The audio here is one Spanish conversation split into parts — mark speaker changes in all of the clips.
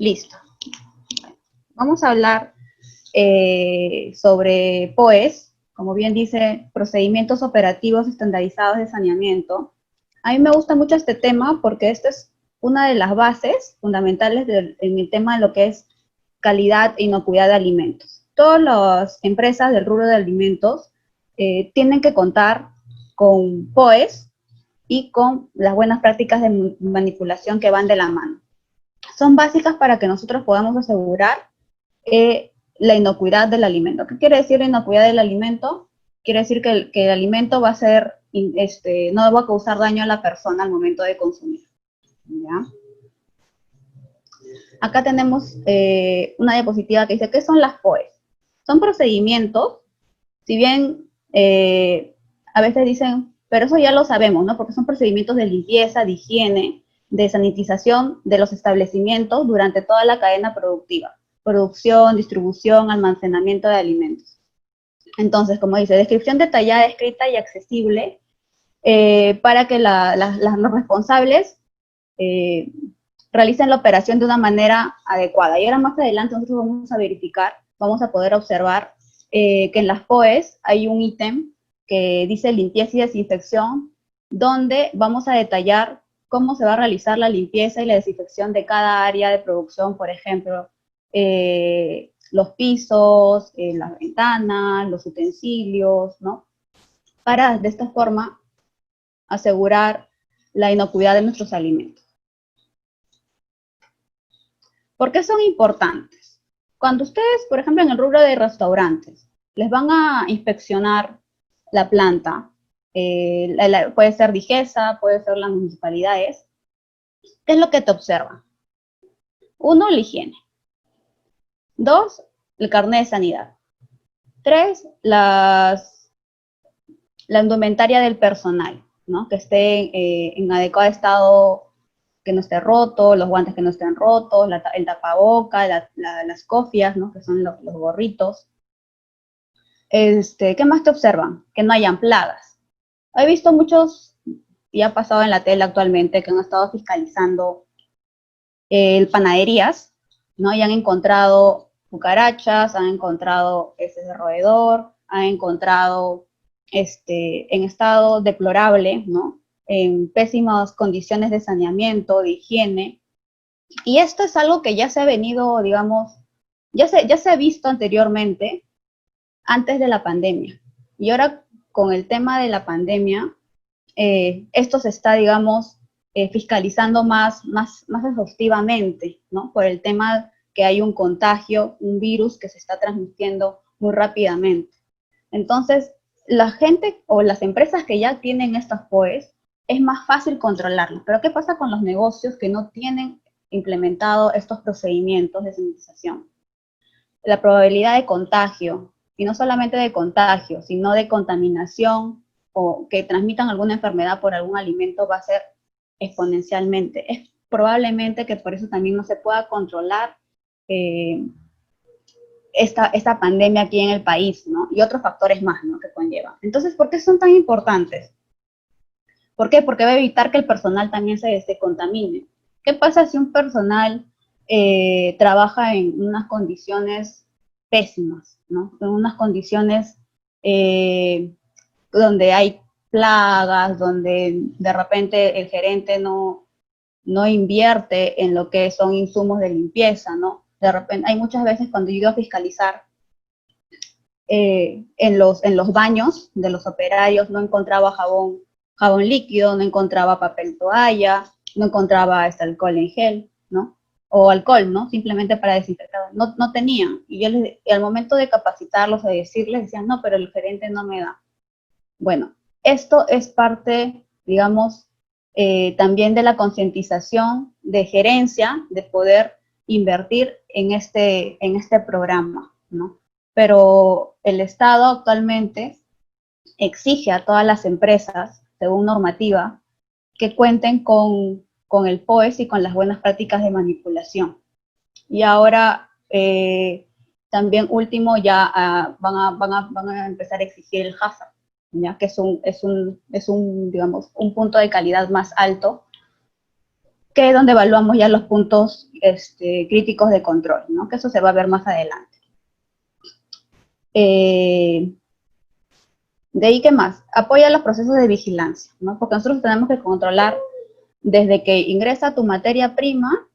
Speaker 1: Listo. Vamos a hablar sobre POEs, como bien dice, procedimientos operativos estandarizados de saneamiento. A mí me gusta mucho este tema porque esta es una de las bases fundamentales en el tema de lo que es calidad e inocuidad de alimentos. Todas las empresas del rubro de alimentos tienen que contar con POEs y con las buenas prácticas de manipulación que van de la mano. Son básicas para que nosotros podamos asegurar la inocuidad del alimento. ¿Qué quiere decir la inocuidad del alimento? Quiere decir que el alimento va a ser, no va a causar daño a la persona al momento de consumir. ¿Ya? Acá tenemos una diapositiva que dice, ¿qué son las POEs? Son procedimientos, si bien a veces dicen, pero eso ya lo sabemos, ¿no? Porque son procedimientos de limpieza, de higiene, de sanitización de los establecimientos durante toda la cadena productiva. Producción, distribución, almacenamiento de alimentos. Entonces, como dice, descripción detallada, escrita y accesible para que los responsables realicen la operación de una manera adecuada. Y ahora más adelante nosotros vamos a verificar, vamos a poder observar que en las POEs hay un ítem que dice limpieza y desinfección, donde vamos a detallar cómo se va a realizar la limpieza y la desinfección de cada área de producción, por ejemplo, los pisos, las ventanas, los utensilios, ¿no? Para de esta forma asegurar la inocuidad de nuestros alimentos. ¿Por qué son importantes? Cuando ustedes, por ejemplo, en el rubro de restaurantes, les van a inspeccionar la planta, puede ser DIGESA, puede ser las municipalidades, ¿qué es lo que te observan? Uno, la higiene. Dos, el carnet de sanidad. Tres, la indumentaria del personal, ¿no? Que esté en adecuado estado, que no esté roto, los guantes que no estén rotos, el tapaboca, las cofias, ¿no? Que son los gorritos. ¿Qué más te observan? Que no hayan plagas. He visto muchos, y ha pasado en la tele actualmente, que han estado fiscalizando panaderías, ¿no? Y han encontrado cucarachas, han encontrado heces de roedor, han encontrado en estado deplorable, ¿no? En pésimas condiciones de saneamiento, de higiene. Y esto es algo que ya se ha venido, digamos, ya se ha visto anteriormente, antes de la pandemia. Y ahora, con el tema de la pandemia, esto se está, digamos, fiscalizando más exhaustivamente, ¿no? Por el tema que hay un contagio, un virus que se está transmitiendo muy rápidamente. Entonces, la gente o las empresas que ya tienen estas POEs, es más fácil controlarlas. Pero ¿qué pasa con los negocios que no tienen implementado estos procedimientos de sanitización? La probabilidad de contagio, y no solamente de contagio, sino de contaminación o que transmitan alguna enfermedad por algún alimento va a ser exponencialmente. Es probablemente que por eso también no se pueda controlar esta pandemia aquí en el país, ¿no? Y otros factores más, ¿no? Que conllevan. Entonces, ¿por qué son tan importantes? ¿Por qué? Porque va a evitar que el personal también se contamine. ¿Qué pasa si un personal trabaja en unas condiciones pésimas, ¿no? En unas condiciones donde hay plagas, donde de repente el gerente no invierte en lo que son insumos de limpieza, ¿no? De repente, hay muchas veces cuando yo iba a fiscalizar en los baños de los operarios, no encontraba jabón líquido, no encontraba papel toalla, no encontraba alcohol en gel, ¿no? O alcohol, ¿no? Simplemente para desinfectar. No tenían. Y al momento de capacitarlos, de decirles, decían, no, pero el gerente no me da. Bueno, esto es parte, digamos, también de la concientización de gerencia, de poder invertir en este programa, ¿no? Pero el Estado actualmente exige a todas las empresas, según normativa, que cuenten con el POES y con las buenas prácticas de manipulación. Y ahora, también último, ya van a empezar a exigir el HACCP, ¿ya? Que es un, digamos, un punto de calidad más alto que es donde evaluamos ya los puntos críticos de control, ¿no? Que eso se va a ver más adelante. De ahí, ¿qué más? Apoya los procesos de vigilancia, ¿no? Porque nosotros tenemos que controlar desde que ingresa tu materia prima,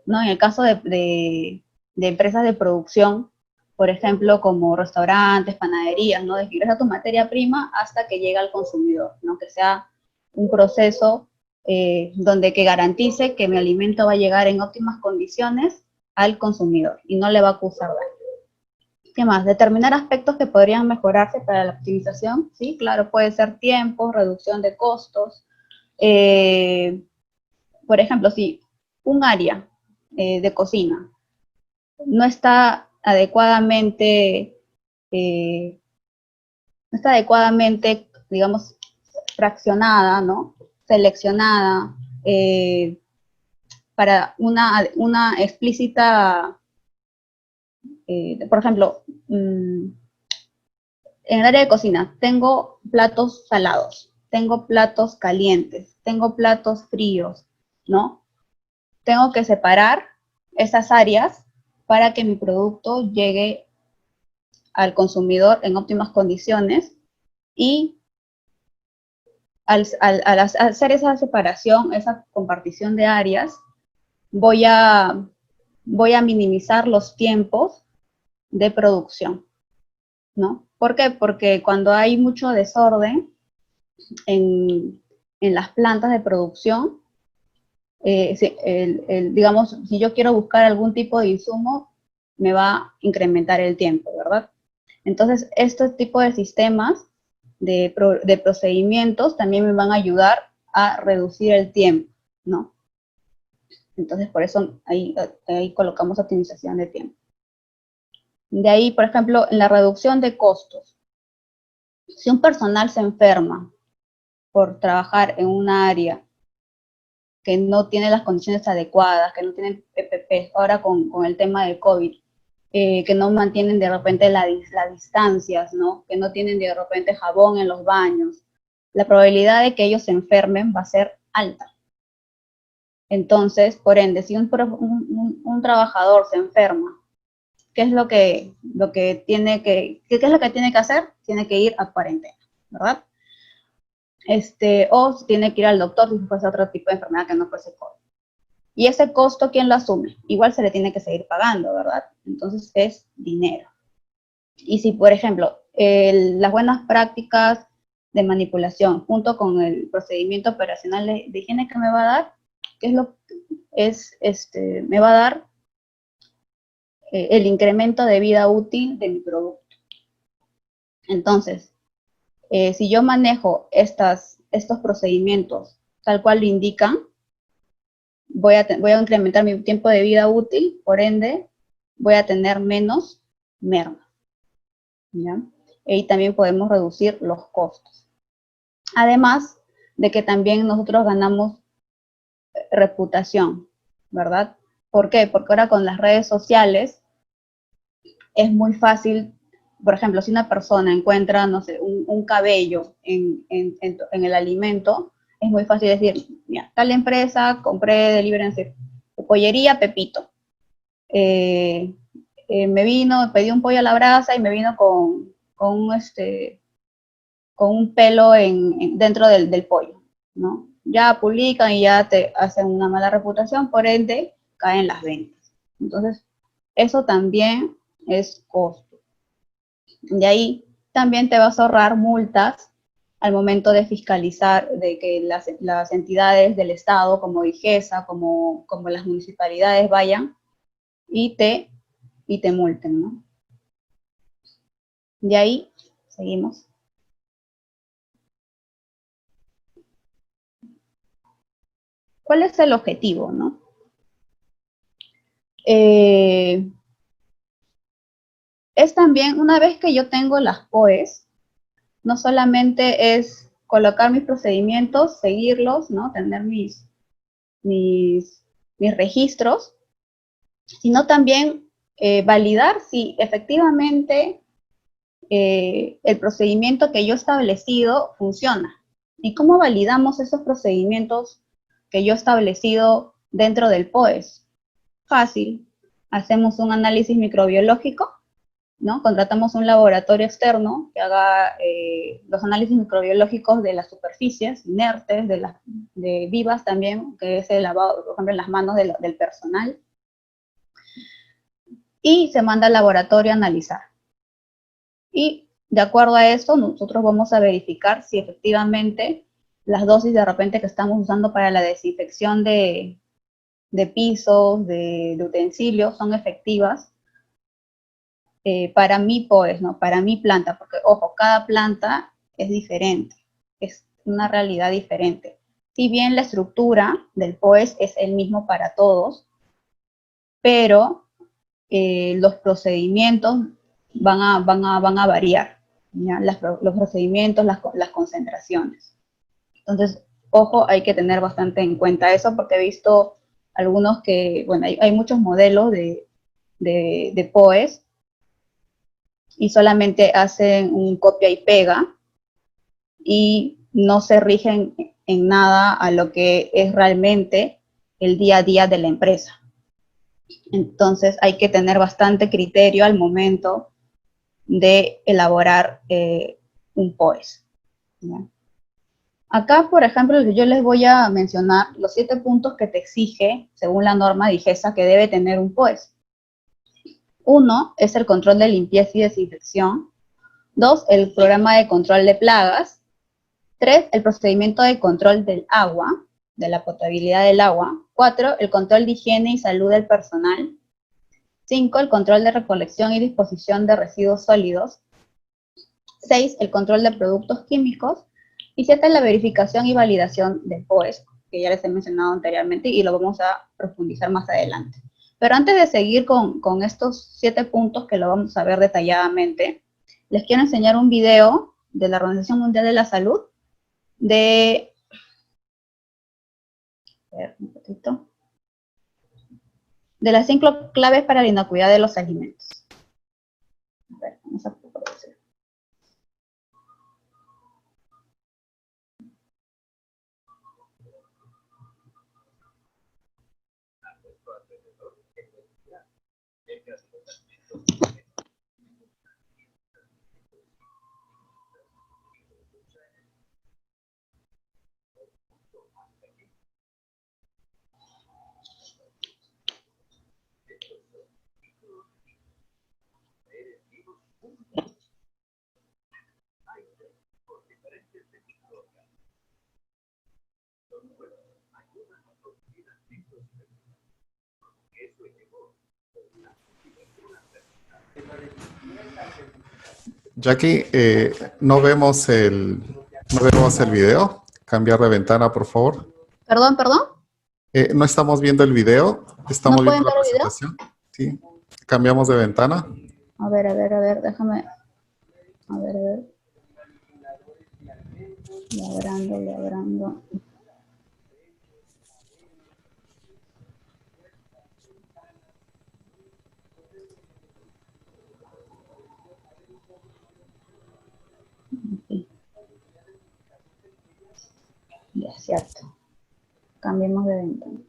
Speaker 1: ¿no? En el caso de empresas de producción, por ejemplo, como restaurantes, panaderías, ¿no? Desde que ingresa tu materia prima hasta que llega al consumidor, ¿no? Que sea un proceso donde que garantice que mi alimento va a llegar en óptimas condiciones al consumidor y no le va a causar daño. ¿Qué más? Determinar aspectos que podrían mejorarse para la optimización, sí, claro, puede ser tiempo, reducción de costos. Por ejemplo, si un área de cocina no está adecuadamente, digamos, fraccionada, ¿no? Seleccionada para una explícita, por ejemplo, en el área de cocina tengo platos salados, tengo platos calientes, tengo platos fríos, ¿no? Tengo que separar esas áreas para que mi producto llegue al consumidor en óptimas condiciones y al hacer esa separación, esa compartición de áreas, voy a minimizar los tiempos de producción, ¿no? ¿Por qué? Porque cuando hay mucho desorden en las plantas de producción, digamos, si yo quiero buscar algún tipo de insumo, me va a incrementar el tiempo, ¿verdad? Entonces, este tipo de sistemas de procedimientos también me van a ayudar a reducir el tiempo, ¿no? Entonces, por eso ahí colocamos optimización de tiempo. De ahí, por ejemplo, en la reducción de costos. Si un personal se enferma por trabajar en un área que no tiene las condiciones adecuadas, que no tienen PPP, ahora con el tema del COVID, que no mantienen de repente las distancias, ¿no? Que no tienen de repente jabón en los baños, la probabilidad de que ellos se enfermen va a ser alta. Entonces, por ende, si un trabajador se enferma, ¿qué es lo que tiene que hacer? Tiene que ir a cuarentena, ¿verdad? O tiene que ir al doctor si fuese otro tipo de enfermedad que no fuese COVID. Y ese costo, ¿quién lo asume? Igual se le tiene que seguir pagando, ¿verdad? Entonces es dinero. Y si, por ejemplo, las buenas prácticas de manipulación junto con el procedimiento operacional de higiene que me va a dar, ¿qué es lo que me va a dar el incremento de vida útil de mi producto? Entonces, si yo manejo estos procedimientos tal cual lo indican, voy a incrementar mi tiempo de vida útil, por ende, voy a tener menos merma, ¿ya? Y también podemos reducir los costos. Además de que también nosotros ganamos reputación, ¿verdad? ¿Por qué? Porque ahora con las redes sociales es muy fácil, por ejemplo, si una persona encuentra, no sé, un cabello en el alimento, es muy fácil decir, mira, tal empresa, compré de pollería Pepito. Pedí un pollo a la brasa y me vino con un pelo dentro del pollo, ¿no? Ya publican y ya te hacen una mala reputación, por ende, caen las ventas. Entonces, eso también es costo. De ahí también te vas a ahorrar multas al momento de fiscalizar, de que las entidades del Estado, como DIGESA, como las municipalidades, vayan y te multen, ¿no? De ahí, seguimos. ¿Cuál es el objetivo, no? Es también, una vez que yo tengo las POEs, no solamente es colocar mis procedimientos, seguirlos, ¿no? Tener mis registros, sino también validar si efectivamente el procedimiento que yo he establecido funciona. ¿Y cómo validamos esos procedimientos que yo he establecido dentro del POES? Fácil. Hacemos un análisis microbiológico, ¿no? Contratamos un laboratorio externo que haga los análisis microbiológicos de las superficies inertes, de vivas también, que es el lavado, por ejemplo, en las manos del personal. Y se manda al laboratorio a analizar. Y de acuerdo a eso, nosotros vamos a verificar si efectivamente las dosis de repente que estamos usando para la desinfección de pisos, de utensilios, son efectivas para mi POES, ¿no? Para mi planta, porque ojo, cada planta es diferente, es una realidad diferente. Si bien la estructura del POES es el mismo para todos, pero los procedimientos van a variar, ¿ya? Los procedimientos, las concentraciones. Entonces, ojo, hay que tener bastante en cuenta eso, porque he visto algunos que, bueno, hay muchos modelos de POES, y solamente hacen un copia y pega, y no se rigen en nada a lo que es realmente el día a día de la empresa. Entonces hay que tener bastante criterio al momento de elaborar un POES, ¿ya? Acá, por ejemplo, yo les voy a mencionar los 7 puntos que te exige, según la norma DIGESA, que debe tener un POES. 1 es el control de limpieza y desinfección. 2, el programa de control de plagas. 3, el procedimiento de control del agua, de la potabilidad del agua. 4, el control de higiene y salud del personal. 5, el control de recolección y disposición de residuos sólidos. 6, el control de productos químicos. Y 7, la verificación y validación del POES, que ya les he mencionado anteriormente y lo vamos a profundizar más adelante. Pero antes de seguir con estos 7 puntos que lo vamos a ver detalladamente, les quiero enseñar un video de la Organización Mundial de la Salud de... A ver, un poquito. De las 5 claves para la inocuidad de los alimentos. A ver, vamos a producir.
Speaker 2: Jackie, no vemos el video. Cambiar de ventana, por favor.
Speaker 1: Perdón.
Speaker 2: No estamos viendo el video, estamos
Speaker 1: ¿No pueden
Speaker 2: viendo la
Speaker 1: ver el video?
Speaker 2: presentación. Sí, cambiamos de ventana.
Speaker 1: A ver, déjame. A ver. Labrando. Okay. Ya, cierto. Cambiemos de ventana.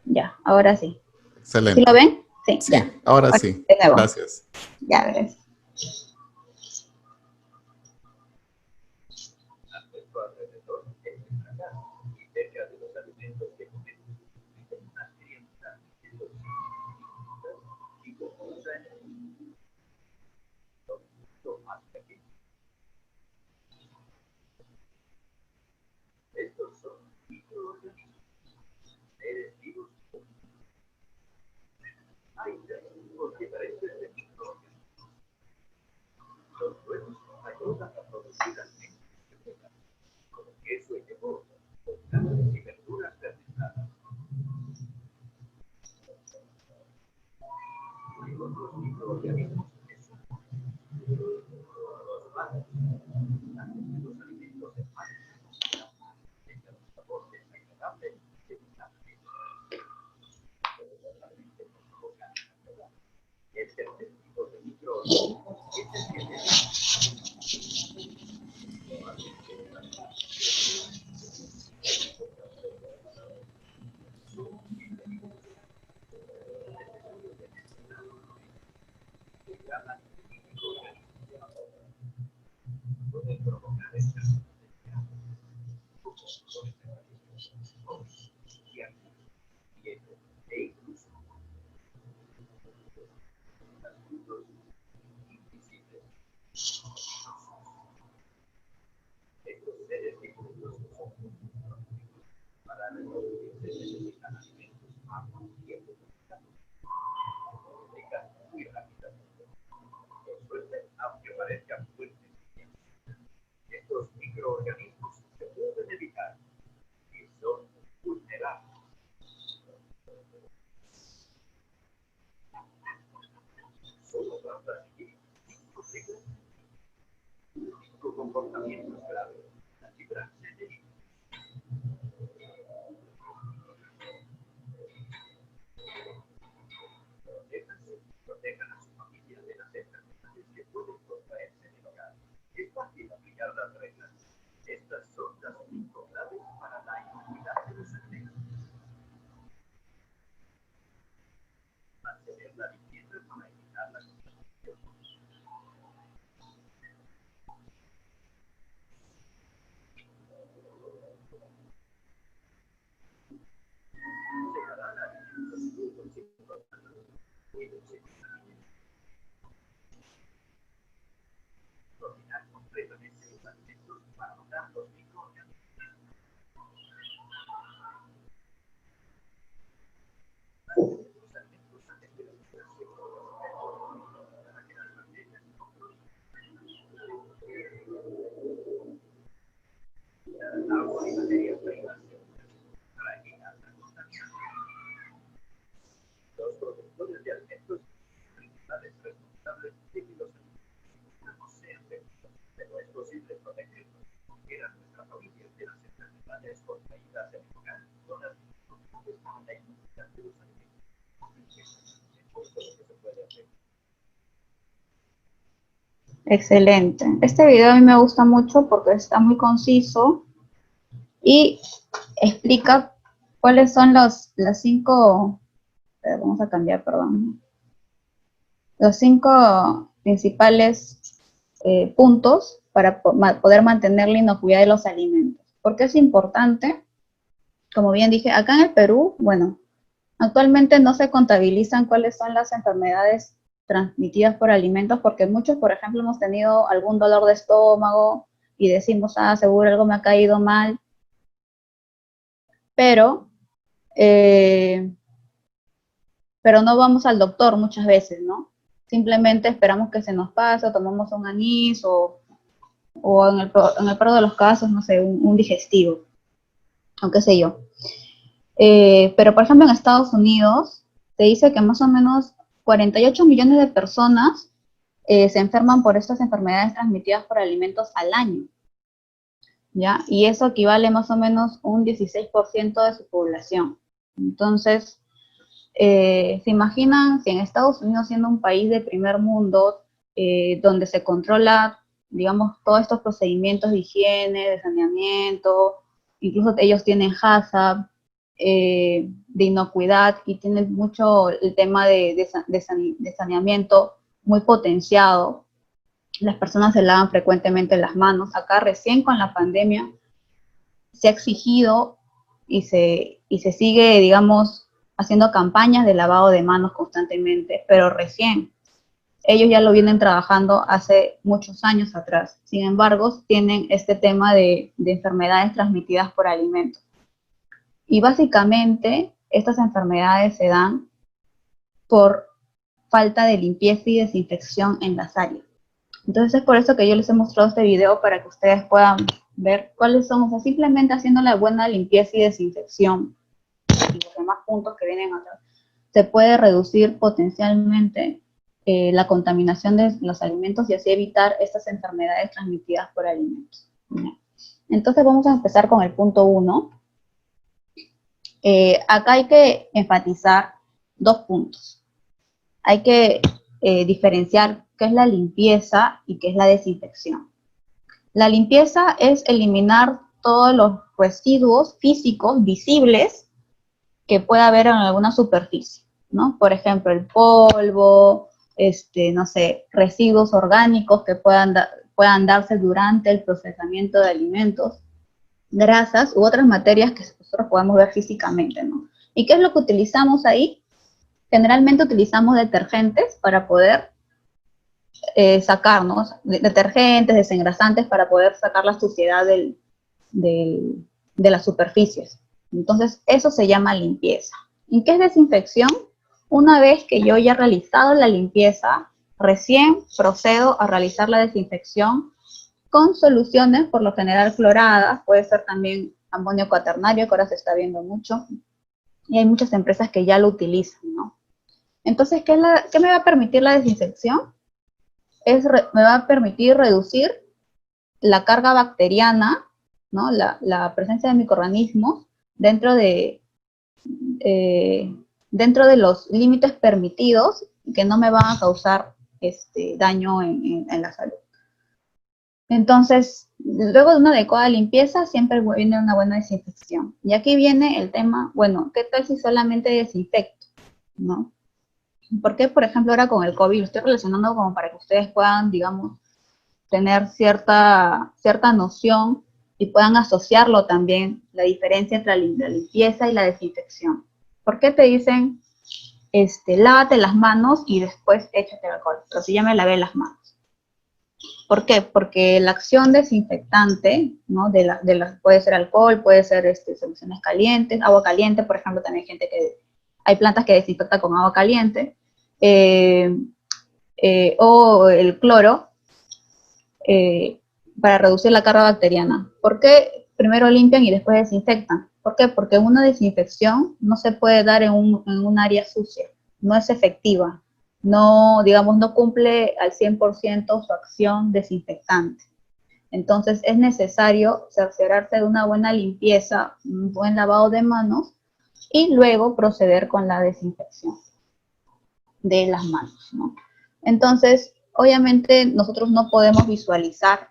Speaker 1: Ya, ahora sí.
Speaker 2: Excelente.
Speaker 1: ¿Sí lo ven? Sí,
Speaker 2: Sí,
Speaker 1: ya.
Speaker 2: ahora sí.
Speaker 1: De nuevo.
Speaker 2: Gracias.
Speaker 1: Ya, gracias. Excelente. Este video a mí me gusta mucho porque está muy conciso y explica cuáles son las cinco, vamos a cambiar, perdón, los 5 principales puntos para poder mantener la inocuidad de los alimentos. ¿Por qué es importante? Como bien dije, acá en el Perú, bueno, actualmente no se contabilizan cuáles son las enfermedades transmitidas por alimentos, porque muchos, por ejemplo, hemos tenido algún dolor de estómago y decimos, ah, seguro algo me ha caído mal, pero no vamos al doctor muchas veces, ¿no? Simplemente esperamos que se nos pase, o tomamos un anís, o en el peor de los casos, no sé, un digestivo, o qué sé yo. Pero, por ejemplo, en Estados Unidos, se dice que más o menos 48 millones de personas se enferman por estas enfermedades transmitidas por alimentos al año, ¿ya? Y eso equivale más o menos a un 16% de su población. Entonces, ¿se imaginan si en Estados Unidos, siendo un país de primer mundo, donde se controla, digamos, todos estos procedimientos de higiene, de saneamiento, incluso ellos tienen HACCP, de inocuidad, y tienen mucho el tema de saneamiento muy potenciado, las personas se lavan frecuentemente las manos? Acá recién con la pandemia se ha exigido y se sigue, digamos, haciendo campañas de lavado de manos constantemente, pero recién. Ellos ya lo vienen trabajando hace muchos años atrás. Sin embargo, tienen este tema de enfermedades transmitidas por alimentos. Y básicamente, estas enfermedades se dan por falta de limpieza y desinfección en las áreas. Entonces es por eso que yo les he mostrado este video, para que ustedes puedan ver cuáles son, o sea, simplemente haciendo la buena limpieza y desinfección y los demás puntos que vienen atrás, se puede reducir potencialmente la contaminación de los alimentos y así evitar estas enfermedades transmitidas por alimentos. Entonces vamos a empezar con el punto 1. Acá hay que enfatizar 2 puntos. Hay que diferenciar qué es la limpieza y qué es la desinfección. La limpieza es eliminar todos los residuos físicos visibles que pueda haber en alguna superficie, ¿no? Por ejemplo, el polvo, no sé, residuos orgánicos que puedan darse durante el procesamiento de alimentos, grasas u otras materias que nosotros podemos ver físicamente, ¿no? ¿Y qué es lo que utilizamos ahí? Generalmente utilizamos detergentes para poder sacarnos, detergentes, desengrasantes, para poder sacar la suciedad de las superficies. Entonces, eso se llama limpieza. ¿Y qué es desinfección? Una vez que yo ya he realizado la limpieza, recién procedo a realizar la desinfección con soluciones, por lo general cloradas, puede ser también amonio cuaternario, que ahora se está viendo mucho, y hay muchas empresas que ya lo utilizan, ¿no? Entonces, ¿qué me va a permitir la desinfección? me va a permitir reducir la carga bacteriana, ¿no? La presencia de microorganismos dentro de los límites permitidos que no me van a causar daño en la salud. Entonces, luego de una adecuada limpieza, siempre viene una buena desinfección. Y aquí viene el tema, bueno, ¿qué tal si solamente desinfecto? ¿No? ¿Por qué, por ejemplo, ahora con el COVID? Lo estoy relacionando como para que ustedes puedan, digamos, tener cierta noción y puedan asociarlo también, la diferencia entre la limpieza y la desinfección. ¿Por qué te dicen, lávate las manos y después échate alcohol? Pero si ya me lavé las manos. ¿Por qué? Porque la acción desinfectante, ¿no? Puede ser alcohol, puede ser soluciones calientes, agua caliente, por ejemplo, también hay plantas que desinfectan con agua caliente, o el cloro, para reducir la carga bacteriana. ¿Por qué primero limpian y después desinfectan? ¿Por qué? Porque una desinfección no se puede dar en un área sucia, no es efectiva. No, digamos, no cumple al 100% su acción desinfectante. Entonces es necesario cerciorarse de una buena limpieza, un buen lavado de manos y luego proceder con la desinfección de las manos, ¿no? Entonces, obviamente nosotros no podemos visualizar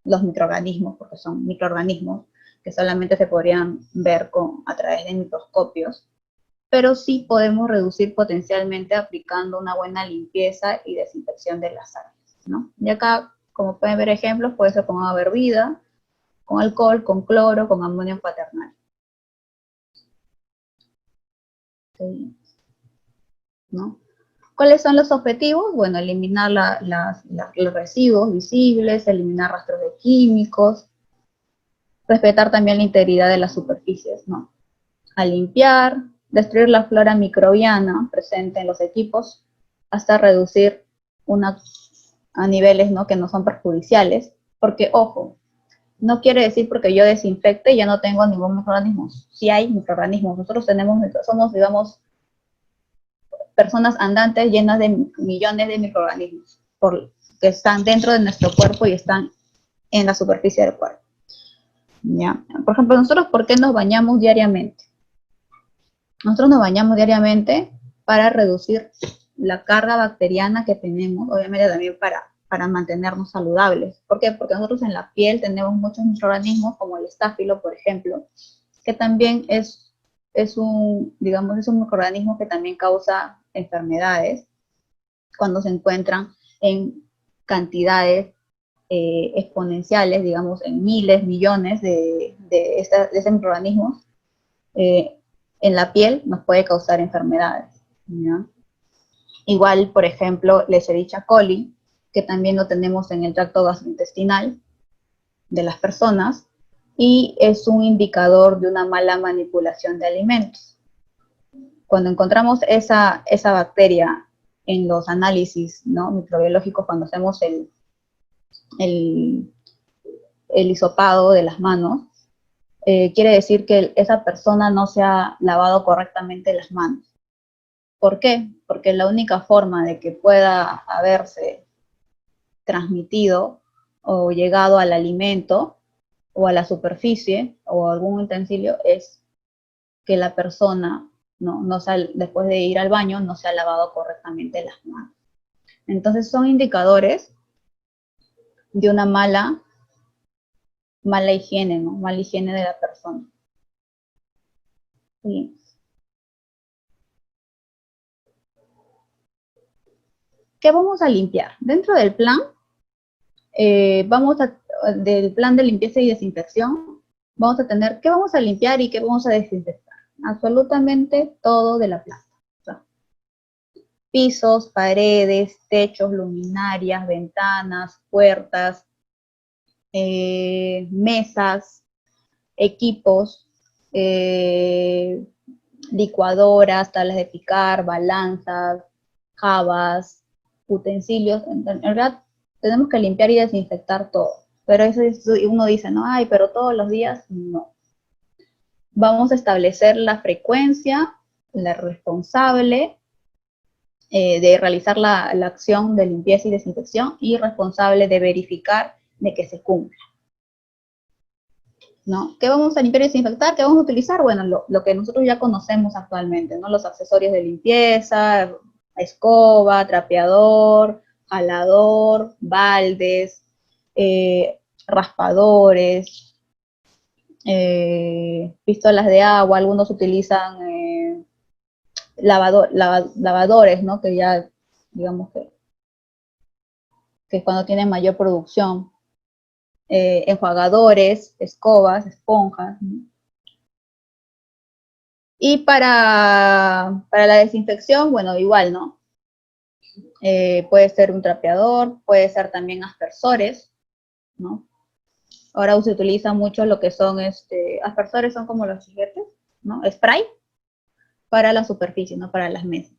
Speaker 1: los microorganismos porque son microorganismos que solamente se podrían ver a través de microscopios, pero sí podemos reducir potencialmente aplicando una buena limpieza y desinfección de las áreas, ¿no? Y acá, como pueden ver ejemplos, puede ser con agua hervida, con alcohol, con cloro, con amonio cuaternario. Sí. ¿No? ¿Cuáles son los objetivos? Bueno, eliminar los residuos visibles, eliminar rastros de químicos, respetar también la integridad de las superficies, ¿no? A limpiar, destruir la flora microbiana presente en los equipos hasta reducir a niveles, ¿no? Que no son perjudiciales, porque, ojo, no quiere decir porque yo desinfecte ya no tengo ningún microorganismo. Sí hay microorganismos, nosotros somos, digamos, personas andantes llenas de millones de microorganismos que están dentro de nuestro cuerpo y están en la superficie del cuerpo. ¿Ya? Por ejemplo, nosotros, ¿por qué nos bañamos diariamente? Nosotros nos bañamos diariamente para reducir la carga bacteriana que tenemos, obviamente también para mantenernos saludables. ¿Por qué? Porque nosotros en la piel tenemos muchos microorganismos, como el estáfilo, por ejemplo, que también es un microorganismo que también causa enfermedades cuando se encuentran en cantidades exponenciales, digamos, en miles, millones de esos microorganismos. En la piel nos puede causar enfermedades, ¿no? Igual, por ejemplo, el Escherichia coli, que también lo tenemos en el tracto gastrointestinal de las personas, y es un indicador de una mala manipulación de alimentos. Cuando encontramos esa bacteria en los análisis, ¿no? Microbiológicos, cuando hacemos el hisopado de las manos, quiere decir que esa persona no se ha lavado correctamente las manos. ¿Por qué? Porque la única forma de que pueda haberse transmitido o llegado al alimento o a la superficie o a algún utensilio es que la persona después de ir al baño no se ha lavado correctamente las manos. Entonces son indicadores de una mala higiene, ¿no? Mala higiene de la persona. Sí. ¿Qué vamos a limpiar? Dentro del plan, del plan de limpieza y desinfección, vamos a tener qué vamos a limpiar y qué vamos a desinfectar. Absolutamente todo de la planta. O sea, pisos, paredes, techos, luminarias, ventanas, puertas, mesas, equipos, licuadoras, tablas de picar, balanzas, jabas, utensilios. En realidad tenemos que limpiar y desinfectar todo. Pero eso uno dice, no, pero todos los días, no. Vamos a establecer la frecuencia, la responsable, de realizar la acción de limpieza y desinfección y responsable de verificar de que se cumpla, ¿no? ¿Qué vamos a limpiar y desinfectar? ¿Qué vamos a utilizar? Bueno, lo que nosotros ya conocemos actualmente, ¿no? Los accesorios de limpieza, escoba, trapeador, jalador, baldes, raspadores, pistolas de agua, algunos utilizan lavadores, ¿no? Que ya, digamos que es cuando tienen mayor producción. Enjuagadores, escobas, esponjas, ¿no? Y para la desinfección, bueno, igual, ¿no? Puede ser un trapeador, puede ser también aspersores, ¿no? Ahora se utiliza mucho lo que son, aspersores son como los juguetes, ¿no? Spray para la superficie, no para las mesas.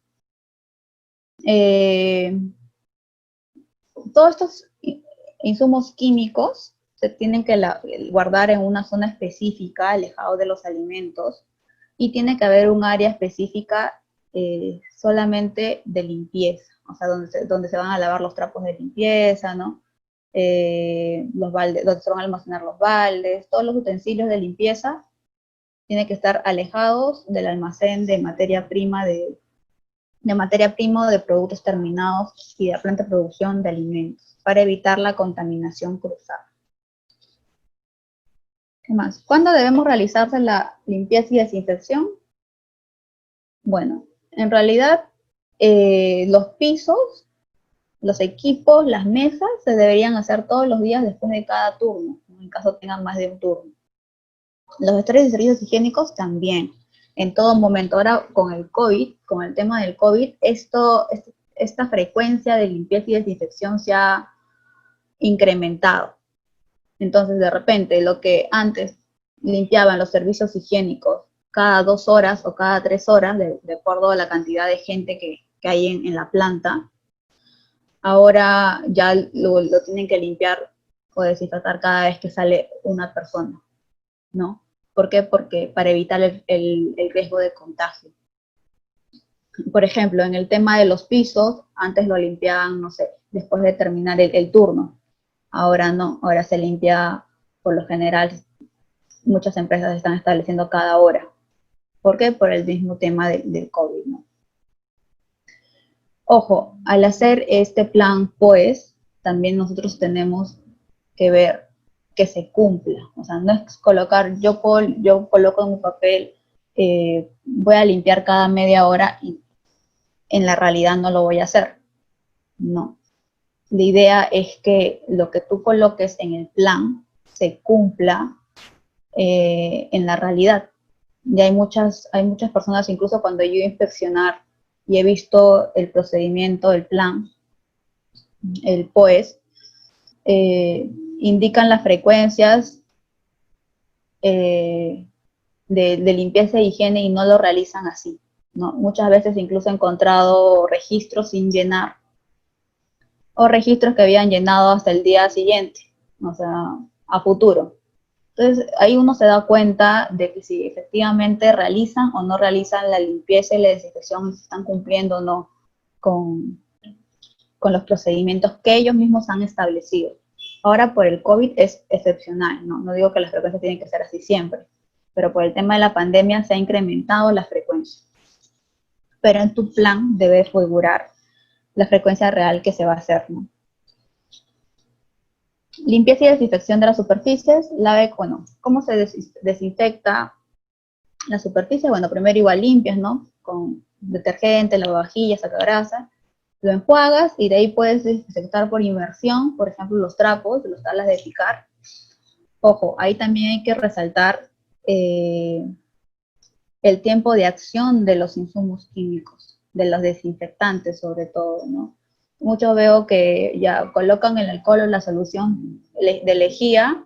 Speaker 1: Todos estos insumos químicos se tienen que guardar en una zona específica, alejado de los alimentos, y tiene que haber un área específica solamente de limpieza, o sea, donde se van a lavar los trapos de limpieza, ¿no? Los baldes, donde se van a almacenar los baldes, todos los utensilios de limpieza tienen que estar alejados del almacén de materia prima de productos terminados y de la planta de producción de alimentos, para evitar la contaminación cruzada. ¿Qué más? ¿Cuándo debemos realizarse la limpieza y desinfección? Bueno, en realidad los pisos, los equipos, las mesas se deberían hacer todos los días después de cada turno, en caso tengan más de un turno. Los vestuarios y servicios higiénicos también, en todo momento. Ahora con el COVID, con el tema del COVID, esta frecuencia de limpieza y desinfección se ha incrementado. Entonces, de repente, lo que antes limpiaban los servicios higiénicos cada 2 horas o cada 3 horas, de acuerdo a la cantidad de gente que hay en la planta, ahora ya lo tienen que limpiar o desinfectar cada vez que sale una persona, ¿no? ¿Por qué? Porque para evitar el riesgo de contagio. Por ejemplo, en el tema de los pisos, antes lo limpiaban, no sé, después de terminar el turno. Ahora no, ahora se limpia por lo general. Muchas empresas están estableciendo cada hora. ¿Por qué? Por el mismo tema del COVID, ¿no? Ojo, al hacer este plan, pues, también nosotros tenemos que ver que se cumpla. O sea, no es colocar, yo coloco en un papel, voy a limpiar cada media hora y en la realidad no lo voy a hacer. No. La idea es que lo que tú coloques en el plan se cumpla en la realidad. Y hay muchas personas, incluso cuando yo inspeccionar y he visto el procedimiento, el plan, el POES, indican las frecuencias de limpieza e higiene y no lo realizan así, ¿no? Muchas veces incluso he encontrado registros sin llenar o registros que habían llenado hasta el día siguiente, o sea, a futuro. Entonces, ahí uno se da cuenta de que si efectivamente realizan o no realizan la limpieza y la desinfección, si están cumpliendo o no con los procedimientos que ellos mismos han establecido. Ahora, por el COVID es excepcional, ¿no? No digo que las frecuencias tienen que ser así siempre, pero por el tema de la pandemia se ha incrementado la frecuencia. Pero en tu plan debe figurar la frecuencia real que se va a hacer, ¿no? Limpieza y desinfección de las superficies. Bueno, ¿cómo se desinfecta la superficie? Bueno, primero igual limpias, ¿no? Con detergente, lavavajillas, sacagrasa. Lo enjuagas y de ahí puedes desinfectar por inmersión, por ejemplo, los trapos, los tablas de picar. Ojo, ahí también hay que resaltar el tiempo de acción de los insumos químicos, de los desinfectantes sobre todo, ¿no? Muchos veo que ya colocan el alcohol o la solución de lejía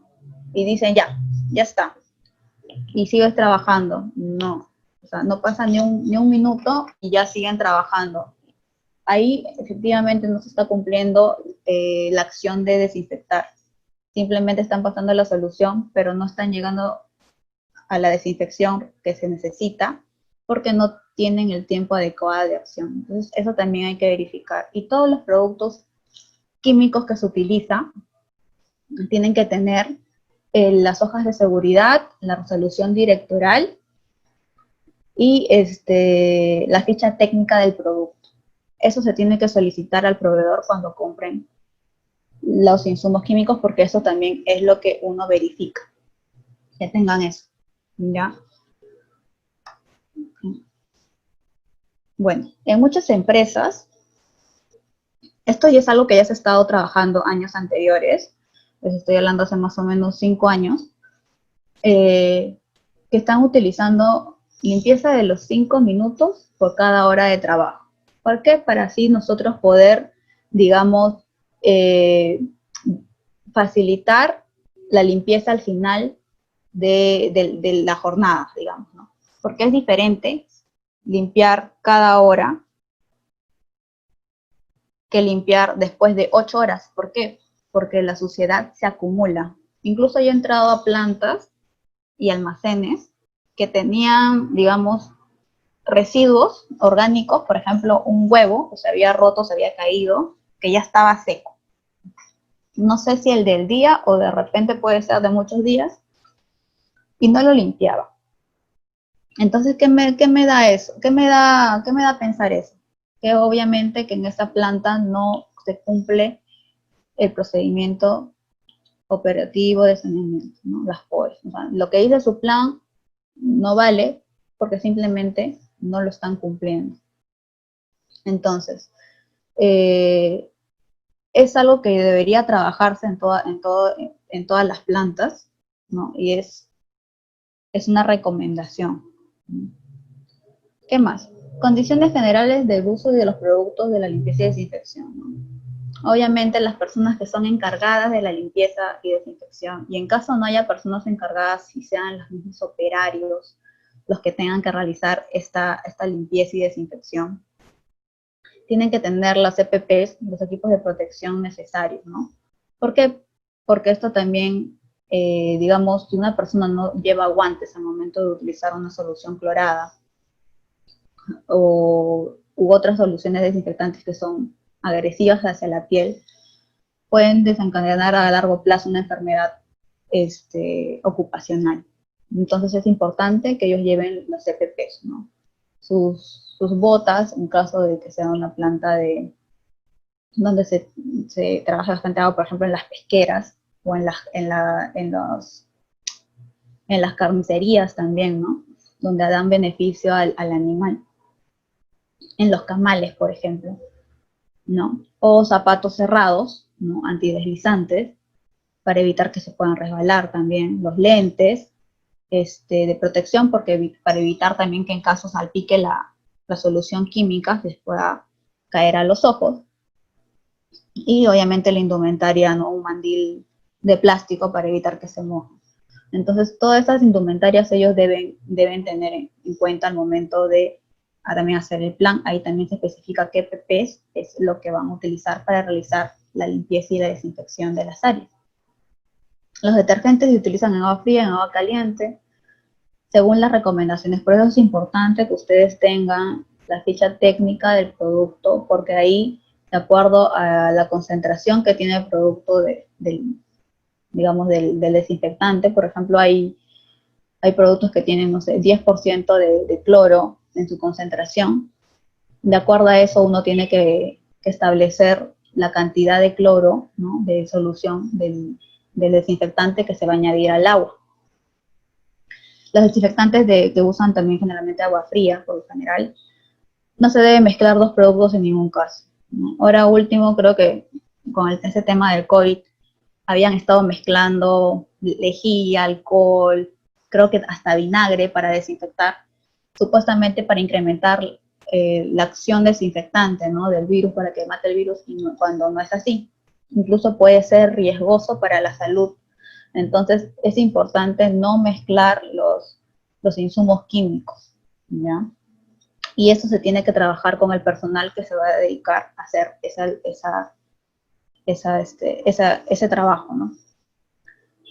Speaker 1: y dicen ya está, y sigues trabajando. No, o sea, no pasa ni un minuto y ya siguen trabajando. Ahí efectivamente no se está cumpliendo la acción de desinfectar. Simplemente están pasando la solución, pero no están llegando a la desinfección que se necesita, porque no tienen el tiempo adecuado de acción. Entonces, eso también hay que verificar. Y todos los productos químicos que se utilizan tienen que tener las hojas de seguridad, la resolución directoral y la ficha técnica del producto. Eso se tiene que solicitar al proveedor cuando compren los insumos químicos, porque eso también es lo que uno verifica. Que tengan eso, ¿ya? Bueno, en muchas empresas, esto ya es algo que ya se ha estado trabajando años anteriores, les estoy hablando hace más o menos 5 años, que están utilizando limpieza de los 5 minutos por cada hora de trabajo. ¿Por qué? Para así nosotros poder, digamos, facilitar la limpieza al final de la jornada, digamos, ¿no? Porque es diferente limpiar cada hora que limpiar después de 8 horas. ¿Por qué? Porque la suciedad se acumula. Incluso yo he entrado a plantas y almacenes que tenían, digamos, residuos orgánicos, por ejemplo, un huevo que se había roto, se había caído, que ya estaba seco. No sé si el del día o de repente puede ser de muchos días, y no lo limpiaba. Entonces, ¿qué me da eso? ¿Qué me da pensar eso? Que obviamente que en esa planta no se cumple el procedimiento operativo de saneamiento, ¿no? Las POEs. O sea, lo que dice su plan no vale porque simplemente no lo están cumpliendo. Entonces, es algo que debería trabajarse en todas las plantas, ¿no? Y es una recomendación. ¿Qué más? Condiciones generales del uso de los productos de la limpieza y desinfección, ¿no? Obviamente las personas que son encargadas de la limpieza y desinfección, y en caso no haya personas encargadas, si sean los mismos operarios los que tengan que realizar esta limpieza y desinfección, tienen que tener las EPPs, los equipos de protección necesarios, ¿no? ¿Por qué? Porque esto también, digamos, si una persona no lleva guantes al momento de utilizar una solución clorada, u otras soluciones desinfectantes que son agresivas hacia la piel, pueden desencadenar a largo plazo una enfermedad ocupacional. Entonces es importante que ellos lleven los EPPs, ¿no? Sus botas, en caso de que sea una planta donde se trabaja bastante agua, por ejemplo en las pesqueras o en las carnicerías también, ¿no? Donde dan beneficio al animal. En los camales, por ejemplo, ¿no? O zapatos cerrados, ¿no? Antideslizantes, para evitar que se puedan resbalar también. Los lentes de protección, porque para evitar también que en caso salpique la solución química les pueda caer a los ojos. Y obviamente la indumentaria, ¿no? Un mandil de plástico para evitar que se moje. Entonces, todas estas indumentarias ellos deben tener en cuenta al momento de también hacer el plan. Ahí también se especifica qué EPPs es lo que van a utilizar para realizar la limpieza y la desinfección de las áreas. Los detergentes se utilizan en agua fría, en agua caliente, según las recomendaciones. Por eso es importante que ustedes tengan la ficha técnica del producto, porque ahí, de acuerdo a la concentración que tiene el producto del desinfectante, por ejemplo, hay productos que tienen, no sé, 10% de cloro en su concentración. De acuerdo a eso, uno tiene que establecer la cantidad de cloro, ¿no? De solución del desinfectante que se va a añadir al agua. Los desinfectantes que usan también generalmente agua fría, por lo general, no se debe mezclar dos productos en ningún caso, ¿no? Ahora último, creo que con ese tema del COVID, habían estado mezclando lejía, alcohol, creo que hasta vinagre para desinfectar, supuestamente para incrementar la acción desinfectante, ¿no? Del virus, para que mate el virus, y cuando no es así. Incluso puede ser riesgoso para la salud. Entonces es importante no mezclar los insumos químicos, ¿ya? Y eso se tiene que trabajar con el personal que se va a dedicar a hacer ese trabajo, ¿no?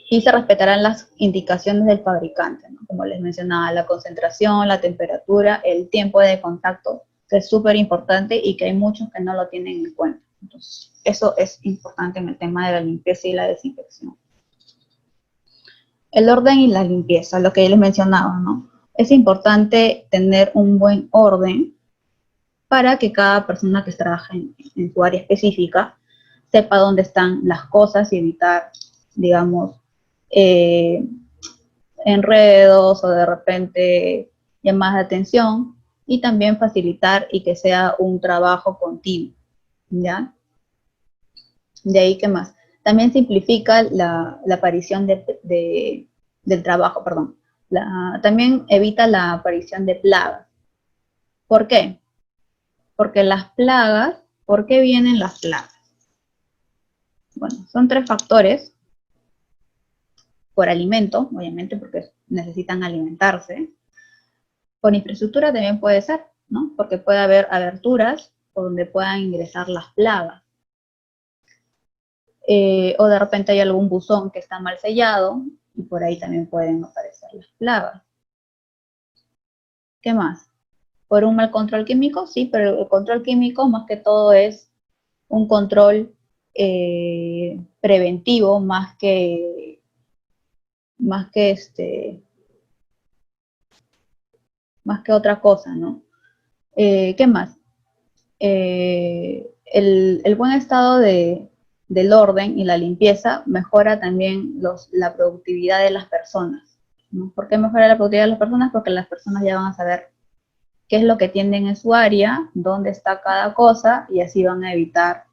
Speaker 1: y se respetarán las indicaciones del fabricante, ¿no? Como les mencionaba, la concentración, la temperatura, el tiempo de contacto, que es súper importante y que hay muchos que no lo tienen en cuenta. Entonces, eso es importante en el tema de la limpieza y la desinfección. El orden y la limpieza, lo que ya les mencionaba, ¿no? Es importante tener un buen orden para que cada persona que trabaje en su área específica sepa dónde están las cosas y evitar, digamos, enredos o de repente llamadas de atención, y también facilitar y que sea un trabajo continuo, ¿ya? De ahí, ¿qué más? También simplifica la aparición del trabajo, perdón. También evita la aparición de plagas. ¿Por qué? Porque las plagas, ¿por qué vienen las plagas? Bueno, son 3 factores. Por alimento, obviamente, porque necesitan alimentarse. Por infraestructura también puede ser, ¿no? Porque puede haber aberturas por donde puedan ingresar las plagas. O de repente hay algún buzón que está mal sellado y por ahí también pueden aparecer las plagas. ¿Qué más? Por un mal control químico, sí, pero el control químico más que todo es un control preventivo más que otra cosa, ¿no? ¿Qué más? El buen estado del orden y la limpieza mejora también la productividad de las personas, ¿no? ¿Por qué mejora la productividad de las personas? Porque las personas ya van a saber qué es lo que tienen en su área, dónde está cada cosa, y así van a evitar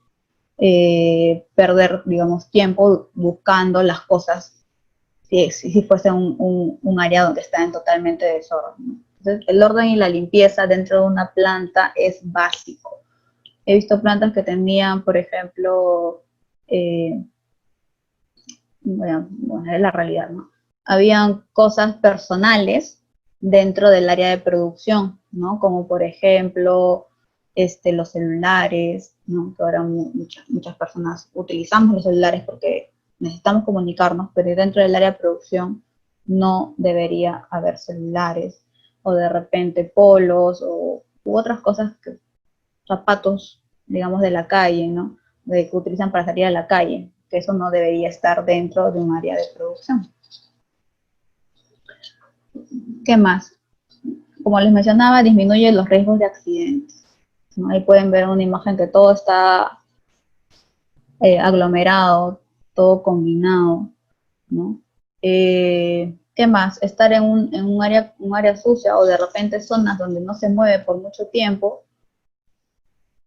Speaker 1: perder, digamos, tiempo buscando las cosas si fuese un área donde está en totalmente desorden, ¿no? Entonces, el orden y la limpieza dentro de una planta es básico. He visto plantas que tenían, por ejemplo, bueno, es la realidad, ¿no? Habían cosas personales dentro del área de producción, ¿no? Como por ejemplo, los celulares, ¿no? Que ahora muchas personas utilizamos los celulares porque necesitamos comunicarnos, pero dentro del área de producción no debería haber celulares, o de repente polos, u otras cosas, zapatos, digamos, de la calle, ¿no? Que utilizan para salir a la calle, que eso no debería estar dentro de un área de producción. ¿Qué más? Como les mencionaba, disminuye los riesgos de accidentes, ¿no? Ahí pueden ver una imagen que todo está aglomerado, todo combinado, ¿no? ¿Qué más? Estar en un área sucia, o de repente zonas donde no se mueve por mucho tiempo,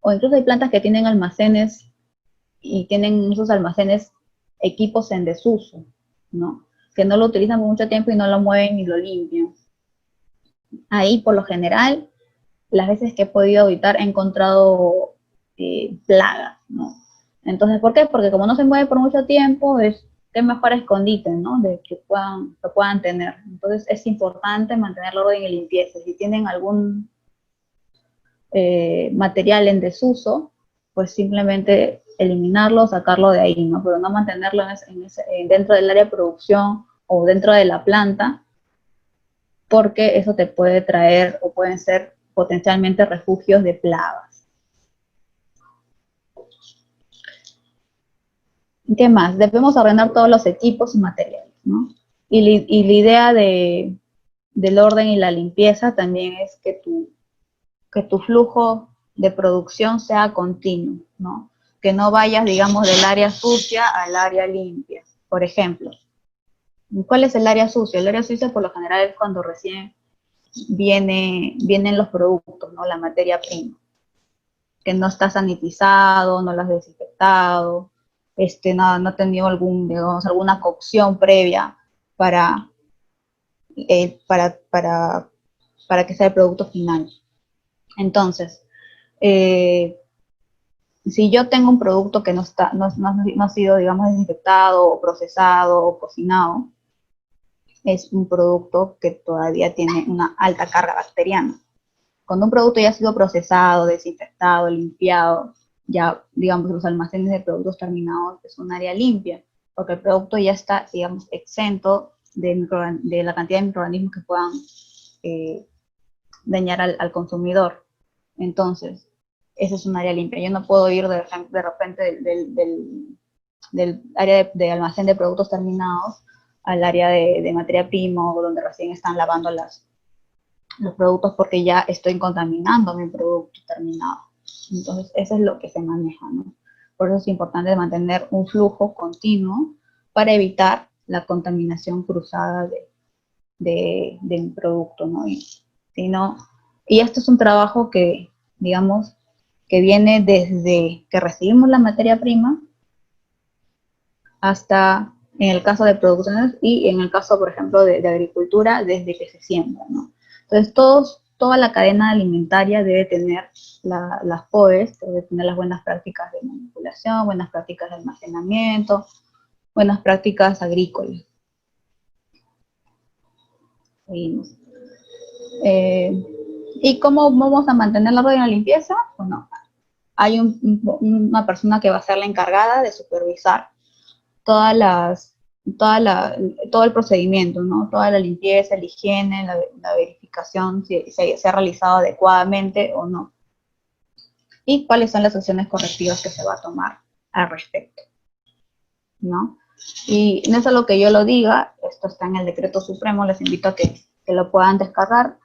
Speaker 1: o incluso hay plantas que tienen almacenes y tienen esos almacenes equipos en desuso, ¿no? Que no lo utilizan por mucho tiempo y no lo mueven ni lo limpian. Ahí, por lo general, las veces que he podido auditar he encontrado plagas, ¿no? Entonces, ¿por qué? Porque como no se mueve por mucho tiempo, es mejor escondite, ¿no? De que puedan tener. Entonces, es importante mantener el orden y limpieza. Si tienen algún material en desuso, pues simplemente eliminarlo, sacarlo de ahí, ¿no? Pero no mantenerlo dentro del área de producción o dentro de la planta, porque eso te puede traer o pueden ser potencialmente refugios de plagas. ¿Qué más? Debemos ordenar todos los equipos y materiales, ¿no? Y la idea del orden y la limpieza también es que tu flujo de producción sea continuo, ¿no? Que no vayas, digamos, del área sucia al área limpia. Por ejemplo, ¿cuál es el área sucia? El área sucia por lo general es cuando recién vienen los productos, ¿no? La materia prima, que no está sanitizado, no lo has desinfectado, no ha tenido alguna cocción previa para que sea el producto final. Entonces, si yo tengo un producto que no ha sido, digamos, desinfectado o procesado o cocinado, es un producto que todavía tiene una alta carga bacteriana. Cuando un producto ya ha sido procesado, desinfectado, limpiado, ya, digamos, los almacenes de productos terminados es un área limpia. porque el producto ya está, digamos, exento de la cantidad de microorganismos que puedan dañar al consumidor. Entonces, esa es un área limpia. Yo no puedo ir de repente del área de almacén de productos terminados al área de materia prima o donde recién están lavando los productos, porque ya estoy contaminando mi producto terminado. Entonces, eso es lo que se maneja, ¿no? Por eso es importante mantener un flujo continuo para evitar la contaminación cruzada del producto, ¿no? Y esto es un trabajo que, digamos, que viene desde que recibimos la materia prima hasta, en el caso de producciones y en el caso, por ejemplo, de agricultura, desde que se siembra, ¿no? Entonces, toda la cadena alimentaria debe tener las POEs, debe tener las buenas prácticas de manipulación, buenas prácticas de almacenamiento, buenas prácticas agrícolas. Seguimos. ¿Y cómo vamos a mantener la orden de limpieza? Bueno, hay una persona que va a ser la encargada de supervisar todo el procedimiento, ¿no? Toda la limpieza, la higiene, la verificación, si se ha realizado adecuadamente o no. Y cuáles son las acciones correctivas que se va a tomar al respecto, ¿no? Y no es algo que yo lo diga, esto está en el decreto supremo, les invito a que lo puedan descargar,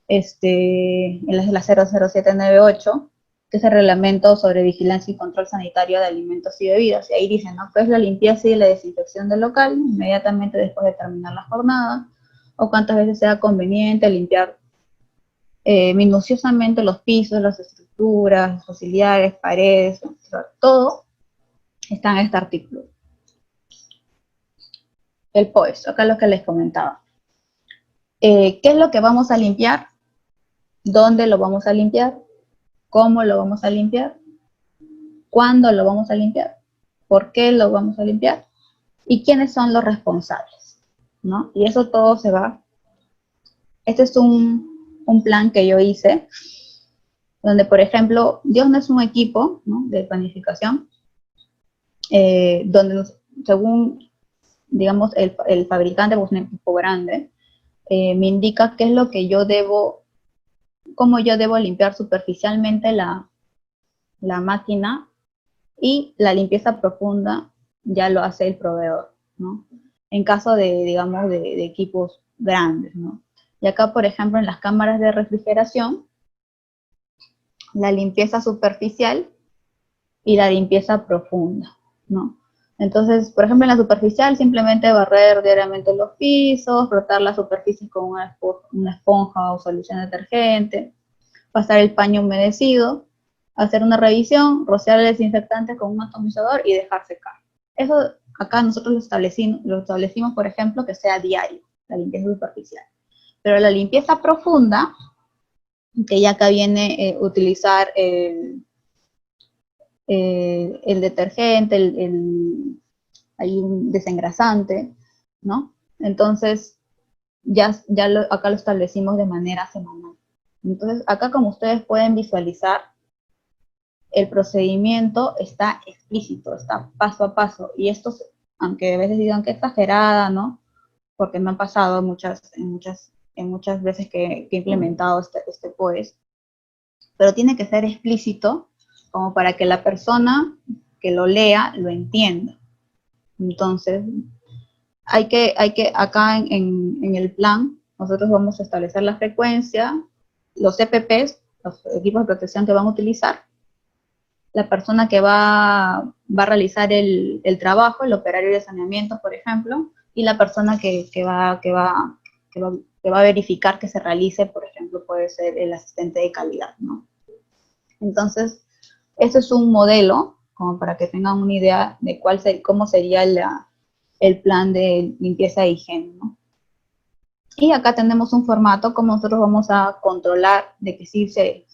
Speaker 1: es la 00798, que es el reglamento sobre vigilancia y control sanitario de alimentos y bebidas, y ahí dice, ¿no?, que es la limpieza y la desinfección del local inmediatamente después de terminar la jornada, o cuántas veces sea conveniente limpiar minuciosamente los pisos, las estructuras, los auxiliares, paredes, todo está en este artículo. El POES, acá es lo que les comentaba. ¿Qué es lo que vamos a limpiar? ¿Dónde lo vamos a limpiar? ¿Cómo lo vamos a limpiar? ¿Cuándo lo vamos a limpiar? ¿Por qué lo vamos a limpiar? ¿Y quiénes son los responsables? ¿No? Y eso todo se va. Este es un plan que yo hice, donde, por ejemplo, Dios no es un equipo, ¿no?, de planificación, donde según, digamos, el fabricante, pues un equipo grande, me indica qué es lo que yo debo, cómo yo debo limpiar superficialmente la máquina, y la limpieza profunda ya lo hace el proveedor, ¿no? En caso de, digamos, de equipos grandes, ¿no? Y acá, por ejemplo, en las cámaras de refrigeración, la limpieza superficial y la limpieza profunda, ¿no? Entonces, por ejemplo, en la superficial, simplemente barrer diariamente los pisos, frotar las superficies con una esponja o solución detergente, pasar el paño humedecido, hacer una revisión, rociar el desinfectante con un atomizador y dejar secar. Eso acá nosotros lo establecimos, por ejemplo, que sea diario, la limpieza superficial. Pero la limpieza profunda, que ya acá viene utilizar el detergente, hay un desengrasante, ¿no? Entonces, acá lo establecimos de manera semanal. Entonces, acá, como ustedes pueden visualizar, el procedimiento está explícito, está paso a paso, y esto, aunque a veces digan que exagerada, ¿no?, porque me han pasado muchas veces que he implementado este POES, pero tiene que ser explícito como para que la persona que lo lea lo entienda. Entonces, acá en el plan, nosotros vamos a establecer la frecuencia, los EPPs, los equipos de protección que van a utilizar, la persona que va a realizar el trabajo, el operario de saneamiento, por ejemplo, y la persona que va a verificar que se realice, por ejemplo, puede ser el asistente de calidad, ¿no? Entonces, este es un modelo, como para que tengan una idea de cómo sería el plan de limpieza e higiene, ¿no? Y acá tenemos un formato como nosotros vamos a controlar de que sí se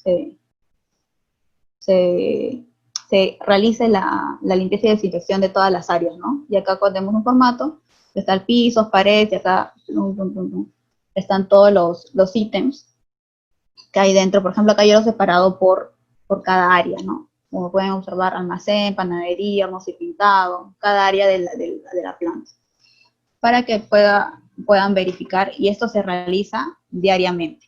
Speaker 1: realice la limpieza y desinfección de todas las áreas, ¿no? Y acá tenemos un formato, está el piso, pared, y acá están todos los ítems que hay dentro. Por ejemplo, acá yo lo he separado por cada área, ¿no? Como pueden observar, almacén, panadería, hermoso y pintado, cada área de la planta, para que puedan verificar, y esto se realiza diariamente.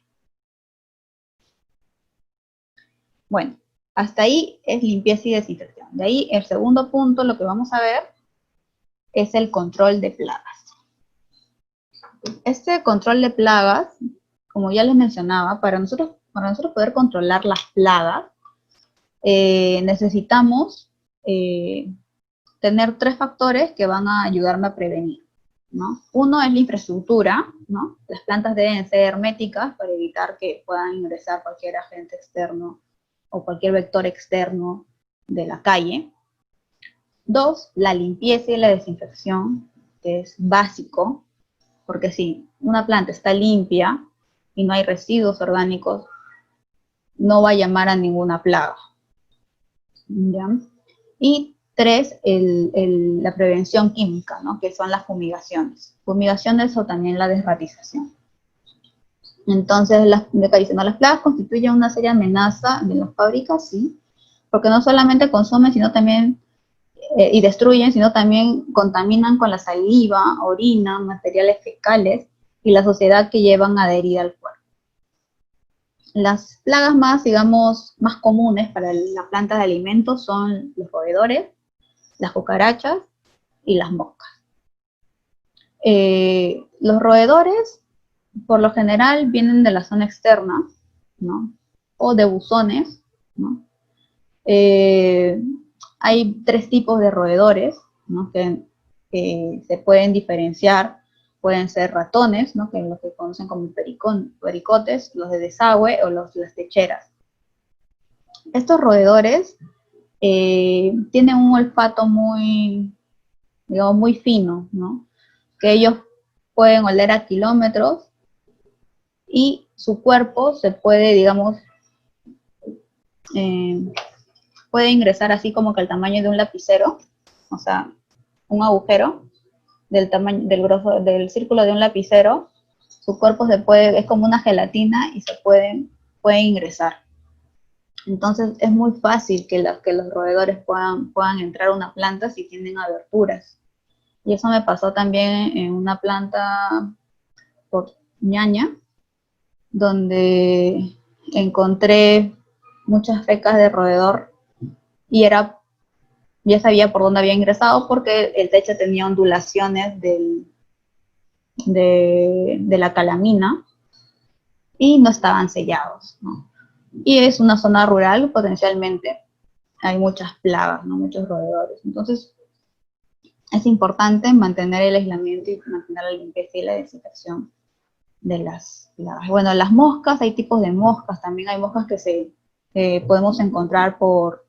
Speaker 1: Bueno, hasta ahí es limpieza y desinfección. De ahí, el segundo punto, lo que vamos a ver, es el control de plagas. Este control de plagas, como ya les mencionaba, para nosotros poder controlar las plagas, necesitamos tener 3 factores que van a ayudarme a prevenir, ¿no? Uno es la infraestructura, ¿no? Las plantas deben ser herméticas para evitar que puedan ingresar cualquier agente externo o cualquier vector externo de la calle. 2, la limpieza y la desinfección, que es básico, porque si una planta está limpia y no hay residuos orgánicos, no va a llamar a ninguna plaga, ¿ya? Y 3, la prevención química, ¿no? Que son las fumigaciones. Fumigaciones o también la desratización. Entonces, las plagas constituyen una seria amenaza de las fábricas, sí, porque no solamente consumen, sino también y destruyen, sino también contaminan con la saliva, orina, materiales fecales y la suciedad que llevan adherida al cuerpo. Las plagas más, digamos, más comunes para la planta de alimentos son los roedores, las cucarachas y las moscas. Los roedores, por lo general, vienen de la zona externa, ¿no? O de buzones, ¿no? Hay 3 tipos de roedores, ¿no? que se pueden diferenciar. Pueden ser ratones, ¿no? Que es lo que conocen como pericotes, los de desagüe o las techeras. Estos roedores tienen un olfato muy, digamos, muy fino, ¿no? Que ellos pueden oler a kilómetros y su cuerpo se puede, digamos, puede ingresar así como que al tamaño de un lapicero, o sea, un agujero del tamaño, del círculo de un lapicero. Su cuerpo es como una gelatina y se puede ingresar. Entonces es muy fácil que los roedores puedan entrar a una planta si tienen aberturas. Y eso me pasó también en una planta por Ñaña, donde encontré muchas fecas de roedor y ya sabía por dónde había ingresado porque el techo tenía ondulaciones de la calamina y no estaban sellados, ¿no? Y es una zona rural, potencialmente hay muchas plagas, ¿no? Muchos roedores. Entonces, es importante mantener el aislamiento y mantener la limpieza y la desinfección de las plagas. Bueno, las moscas, hay tipos de moscas, también hay moscas que podemos encontrar por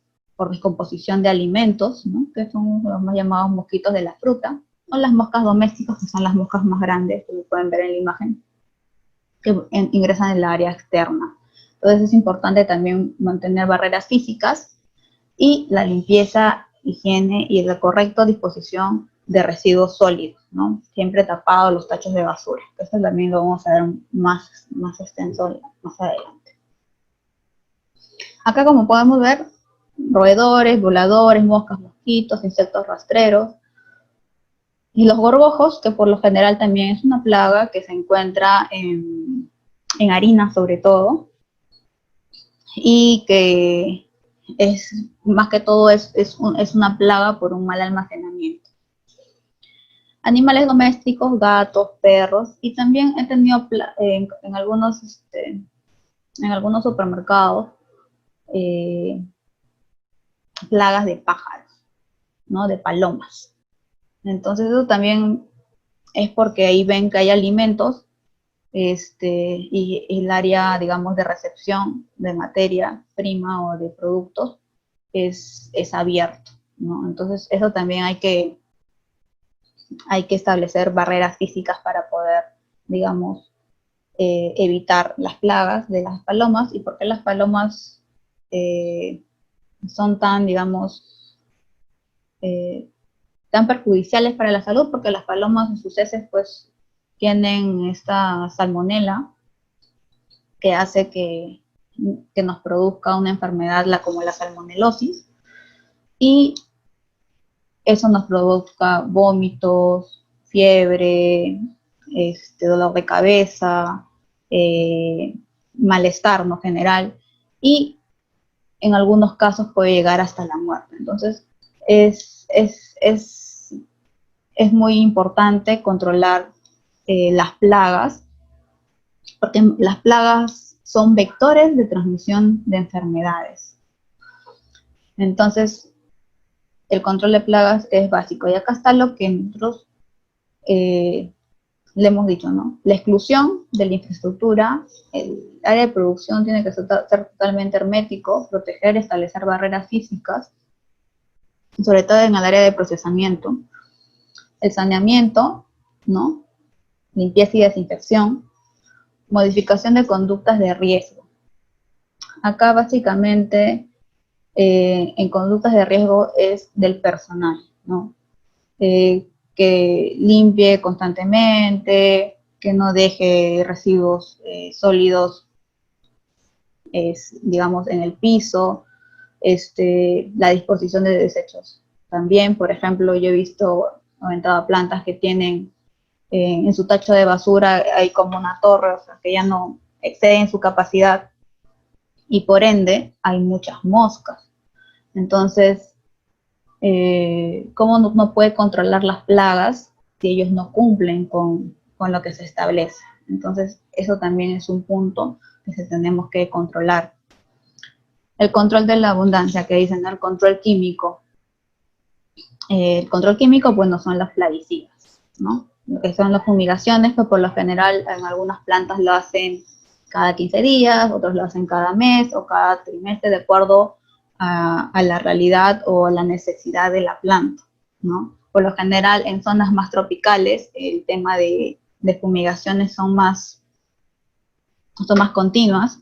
Speaker 1: descomposición de alimentos, ¿no? Que son los más llamados mosquitos de la fruta, o las moscas domésticas, que son las moscas más grandes, que pueden ver en la imagen, que ingresan en el área externa. Entonces es importante también mantener barreras físicas y la limpieza, higiene y la correcta disposición de residuos sólidos, ¿no? Siempre tapados los tachos de basura. Esto también lo vamos a ver más extenso más adelante. Acá, como podemos ver, roedores, voladores, moscas, mosquitos, insectos rastreros, y los gorgojos, que por lo general también es una plaga que se encuentra en harina sobre todo, y que es, más que todo, es una plaga por un mal almacenamiento. Animales domésticos, gatos, perros, y también he tenido en algunos supermercados plagas de pájaros, ¿no? De palomas. Entonces eso también es porque ahí ven que hay alimentos y el área, digamos, de recepción de materia prima o de productos es abierto, ¿no? Entonces eso también hay que establecer barreras físicas para poder, digamos, evitar las plagas de las palomas. ¿Y por qué las palomas son tan, digamos, tan perjudiciales para la salud? Porque las palomas en sus heces pues tienen esta salmonela que hace que que nos produzca una enfermedad como la salmonelosis, y eso nos produzca vómitos, fiebre, dolor de cabeza, malestar, ¿no?, general, y en algunos casos puede llegar hasta la muerte. Entonces, es muy importante controlar las plagas, porque las plagas son vectores de transmisión de enfermedades. Entonces, el control de plagas es básico. Y acá está lo que nosotros le hemos dicho, ¿no? La exclusión de la infraestructura, el área de producción tiene que ser totalmente hermético, proteger, establecer barreras físicas, sobre todo en el área de procesamiento. El saneamiento, ¿no? Limpieza y desinfección. Modificación de conductas de riesgo. Acá básicamente en conductas de riesgo es del personal, ¿no? Que limpie constantemente, que no deje residuos sólidos, digamos, en el piso, la disposición de desechos. También, por ejemplo, yo he visto aumentado plantas que tienen en su tacho de basura hay como una torre, o sea, que ya no exceden su capacidad, y por ende hay muchas moscas. Entonces, ¿cómo no puede controlar las plagas si ellos no cumplen con lo que se establece? Entonces, eso también es un punto que tenemos que controlar. El control de la abundancia, que dicen, ¿no?, el control químico. El control químico, pues, no son las plaguicidas, ¿no? Lo que son las fumigaciones, que por lo general en algunas plantas lo hacen cada 15 días, otros lo hacen cada mes o cada trimestre, de acuerdo a la realidad o a la necesidad de la planta, ¿no? Por lo general, en zonas más tropicales, el tema de fumigaciones son más continuas,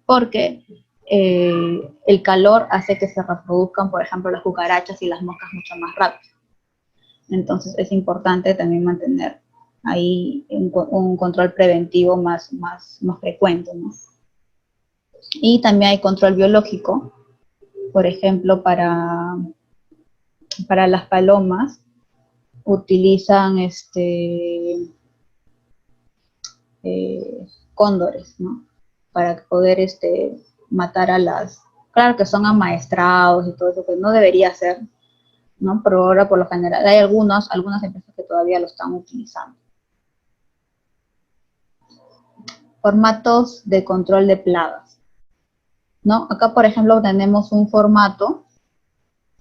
Speaker 1: porque el calor hace que se reproduzcan, por ejemplo, las cucarachas y las moscas mucho más rápido. Entonces es importante también mantener ahí un control preventivo más frecuente, ¿no? Y también hay control biológico, por ejemplo, para las palomas utilizan cóndores, ¿no? Para poder matar a las... Claro que son amaestrados y todo eso, que no debería ser, ¿no? Pero ahora por lo general hay algunas empresas que todavía lo están utilizando. Formatos de control de plagas, ¿no? Acá, por ejemplo, tenemos un formato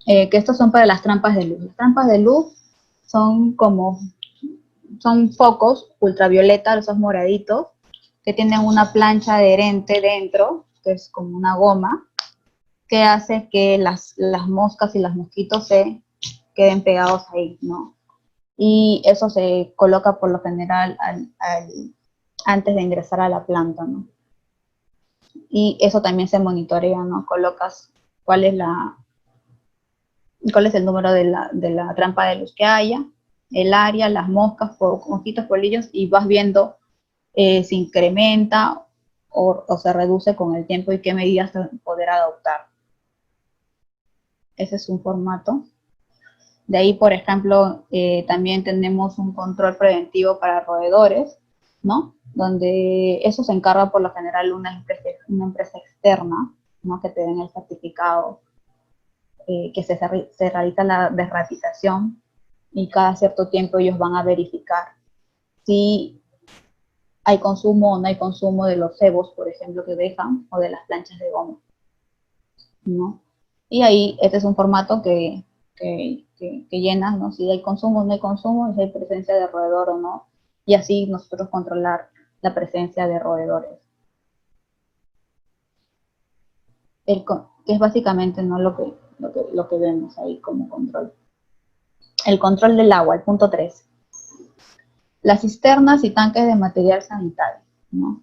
Speaker 1: que estos son para las trampas de luz. Las trampas de luz son focos ultravioleta, esos moraditos, que tienen una plancha adherente dentro, que es como una goma, que hace que las moscas y los mosquitos se queden pegados ahí, ¿no? Y eso se coloca por lo general antes de ingresar a la planta, ¿no? Y eso también se monitorea, ¿no? Colocas cuál es el número de la trampa de luz que haya, el área, las moscas, mosquitos, polillos, y vas viendo si incrementa o se reduce con el tiempo y qué medidas poder adoptar. Ese es un formato. De ahí, por ejemplo, también tenemos un control preventivo para roedores, ¿no? Donde eso se encarga por lo general una empresa externa, ¿no? Que te den el certificado, que se realiza la desratización, y cada cierto tiempo ellos van a verificar si hay consumo o no hay consumo de los cebos, por ejemplo, que dejan, o de las planchas de goma, ¿no? Y ahí este es un formato que llenas, ¿no? Si hay consumo o no hay consumo, si hay presencia de roedor o no, y así nosotros controlar la presencia de roedores. Que es básicamente, ¿no?, lo que vemos ahí como control. El control del agua, el punto 3. Las cisternas y tanques de material sanitario, ¿no?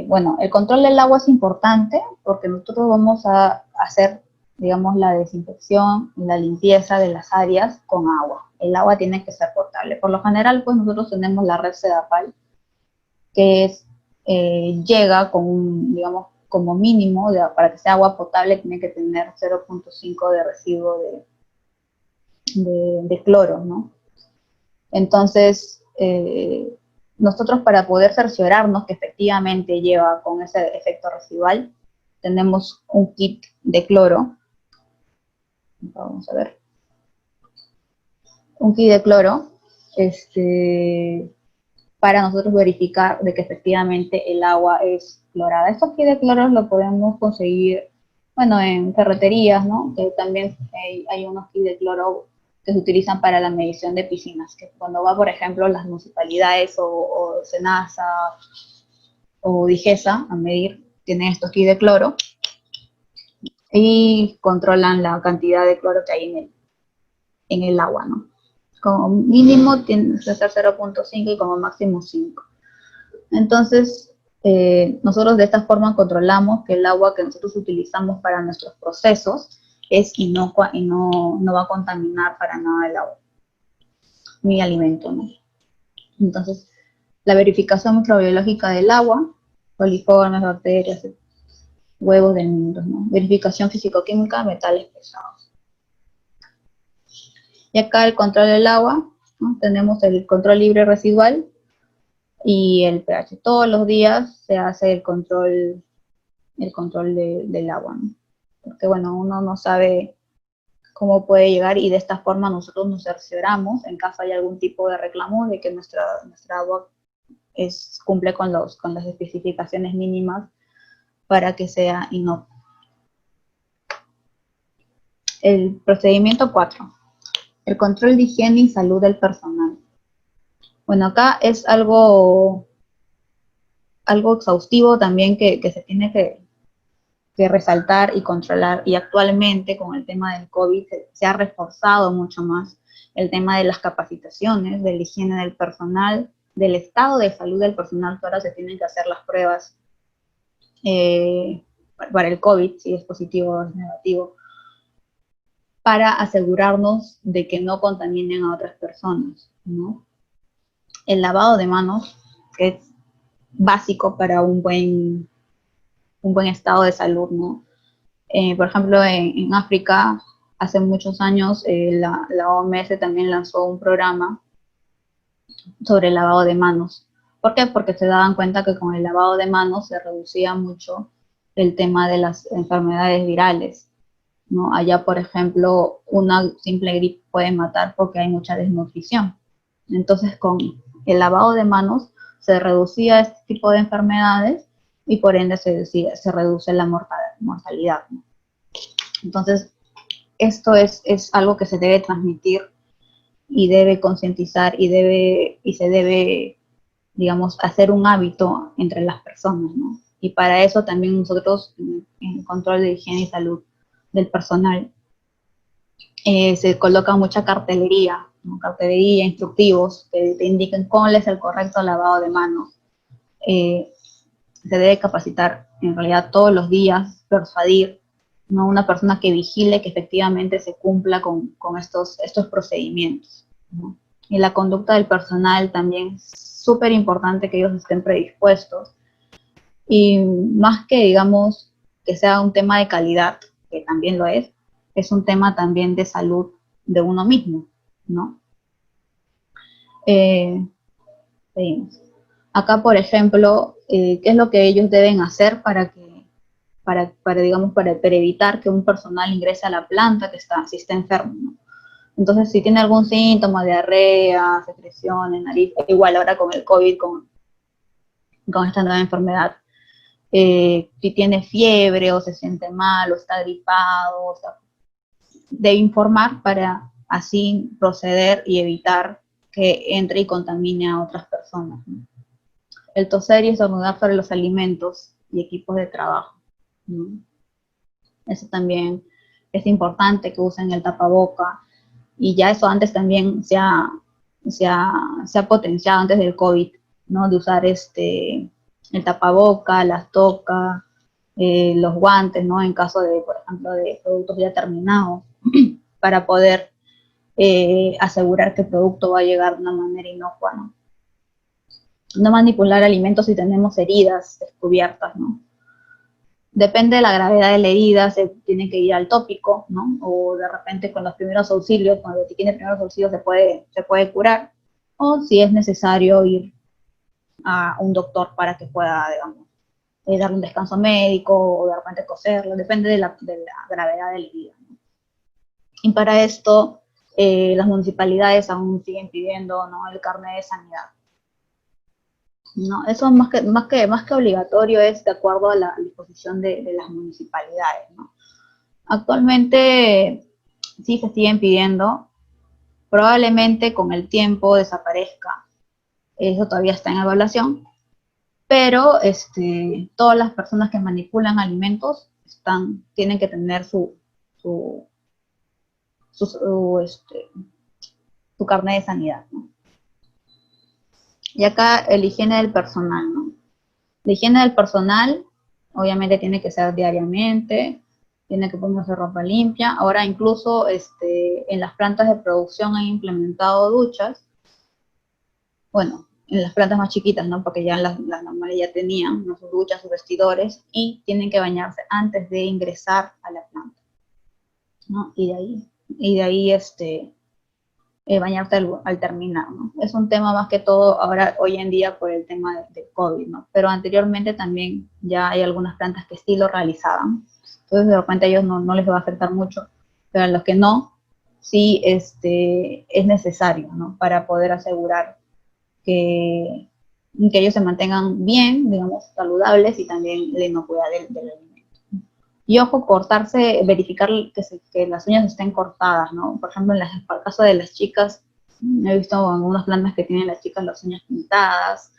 Speaker 1: Bueno, el control del agua es importante porque nosotros vamos a hacer, digamos, la desinfección y la limpieza de las áreas con agua. El agua tiene que ser potable. Por lo general, pues nosotros tenemos la red Sedapal, que llega con digamos, como mínimo, para que sea agua potable, tiene que tener 0.5 de residuo de cloro, ¿no? Entonces, nosotros para poder cerciorarnos que efectivamente lleva con ese efecto residual, tenemos un kit de cloro. Vamos a ver. Un kit de cloro, para nosotros verificar de que efectivamente el agua es clorada. Estos kits de cloro lo podemos conseguir, bueno, en ferreterías, ¿no? Que también hay unos kits de cloro que se utilizan para la medición de piscinas, que cuando va, por ejemplo, las municipalidades o SENASA o DIGESA a medir, tienen estos kits de cloro y controlan la cantidad de cloro que hay en el agua, ¿no? Como mínimo tiene que ser 0.5 y como máximo 5. Entonces, nosotros de esta forma controlamos que el agua que nosotros utilizamos para nuestros procesos es inocua y no va a contaminar para nada el agua, ni alimento, ¿no? Entonces, la verificación microbiológica del agua, coliformes, bacterias, huevos del mundo, ¿no? Verificación físico-química, metales pesados. Y acá el control del agua, ¿no? Tenemos el control libre residual y el pH. Todos los días se hace el control del agua, ¿no? Porque, bueno, uno no sabe cómo puede llegar y de esta forma nosotros nos cercioramos en caso hay algún tipo de reclamo de que nuestra agua cumple con las especificaciones mínimas para que sea inocua. El procedimiento 4. El control de higiene y salud del personal. Bueno, acá es algo exhaustivo también que se tiene que resaltar y controlar, y actualmente con el tema del COVID se ha reforzado mucho más el tema de las capacitaciones, de la higiene del personal, del estado de salud del personal, que ahora se tienen que hacer las pruebas para el COVID, si es positivo o es negativo, para asegurarnos de que no contaminen a otras personas, ¿no? El lavado de manos, que es básico para un buen estado de salud, ¿no? Por ejemplo, en África, hace muchos años, la OMS también lanzó un programa sobre el lavado de manos. ¿Por qué? Porque se daban cuenta que con el lavado de manos se reducía mucho el tema de las enfermedades virales, ¿no? Allá, por ejemplo, una simple gripe puede matar porque hay mucha desnutrición. Entonces, con el lavado de manos se reducía este tipo de enfermedades y por ende se reduce la mortalidad, ¿no? Entonces, esto es algo que se debe transmitir y debe concientizar y se debe, digamos, hacer un hábito entre las personas, ¿no? Y para eso también nosotros, en control de higiene y salud del personal, se coloca mucha cartelería, ¿no? Cartelería, instructivos que te indiquen cuál es el correcto lavado de manos. Se debe capacitar en realidad todos los días, persuadir, ¿no? Una persona que vigile que efectivamente se cumpla con estos procedimientos, ¿no? Y la conducta del personal también es súper importante que ellos estén predispuestos. Y más que, digamos, que sea un tema de calidad, que también lo es un tema también de salud de uno mismo, ¿no? Seguimos. Acá, por ejemplo, ¿qué es lo que ellos deben hacer para evitar que un personal ingrese a la planta si está enfermo, ¿no? Entonces, si tiene algún síntoma, diarrea, secreciones, nariz, igual ahora con el COVID, con esta nueva enfermedad, si tiene fiebre o se siente mal o está gripado, o sea, debe informar para así proceder y evitar que entre y contamine a otras personas, ¿no? El toser y estornudar sobre los alimentos y equipos de trabajo, ¿no? Eso también es importante, que usen el tapaboca, y ya eso antes también se ha potenciado antes del COVID, ¿no? De usar el tapaboca, las tocas, los guantes, ¿no? En caso de, por ejemplo, de productos ya terminados, para poder asegurar que el producto va a llegar de una manera inocua, ¿no? No manipular alimentos si tenemos heridas descubiertas, ¿no? Depende de la gravedad de la herida, se tiene que ir al tópico, ¿no? O de repente con los primeros auxilios, cuando se tiene primeros auxilios se puede curar, o si es necesario ir a un doctor para que pueda, digamos, darle un descanso médico o de repente coserlo, depende de la gravedad de la herida, ¿no? Y para esto, las municipalidades aún siguen pidiendo, ¿no?, el carnet de sanidad. No, eso más que obligatorio es de acuerdo a la disposición de las municipalidades, ¿no? Actualmente sí se siguen pidiendo, probablemente con el tiempo desaparezca, eso todavía está en evaluación, pero todas las personas que manipulan alimentos tienen que tener su carnet de sanidad, ¿no? Y acá el higiene del personal, ¿no? La higiene del personal, obviamente tiene que ser diariamente, tiene que ponerse ropa limpia. Ahora incluso en las plantas de producción han implementado duchas, bueno, en las plantas más chiquitas, ¿no? Porque ya las normales ya tenían, ¿no?, sus duchas, sus vestidores, y tienen que bañarse antes de ingresar a la planta, ¿no? Y de ahí bañarte al terminar, ¿no? Es un tema más que todo ahora, hoy en día, por el tema del COVID, ¿no? Pero anteriormente también ya hay algunas plantas que sí lo realizaban. Entonces, de repente a ellos no les va a afectar mucho, pero a los que no, sí es necesario, ¿no? Para poder asegurar que ellos se mantengan bien, digamos, saludables y también la inocuidad del alimento. Y ojo, cortarse, verificar que las uñas estén cortadas, ¿no? Por ejemplo, en el caso de las chicas, he visto algunas plantas que tienen las chicas las uñas pintadas,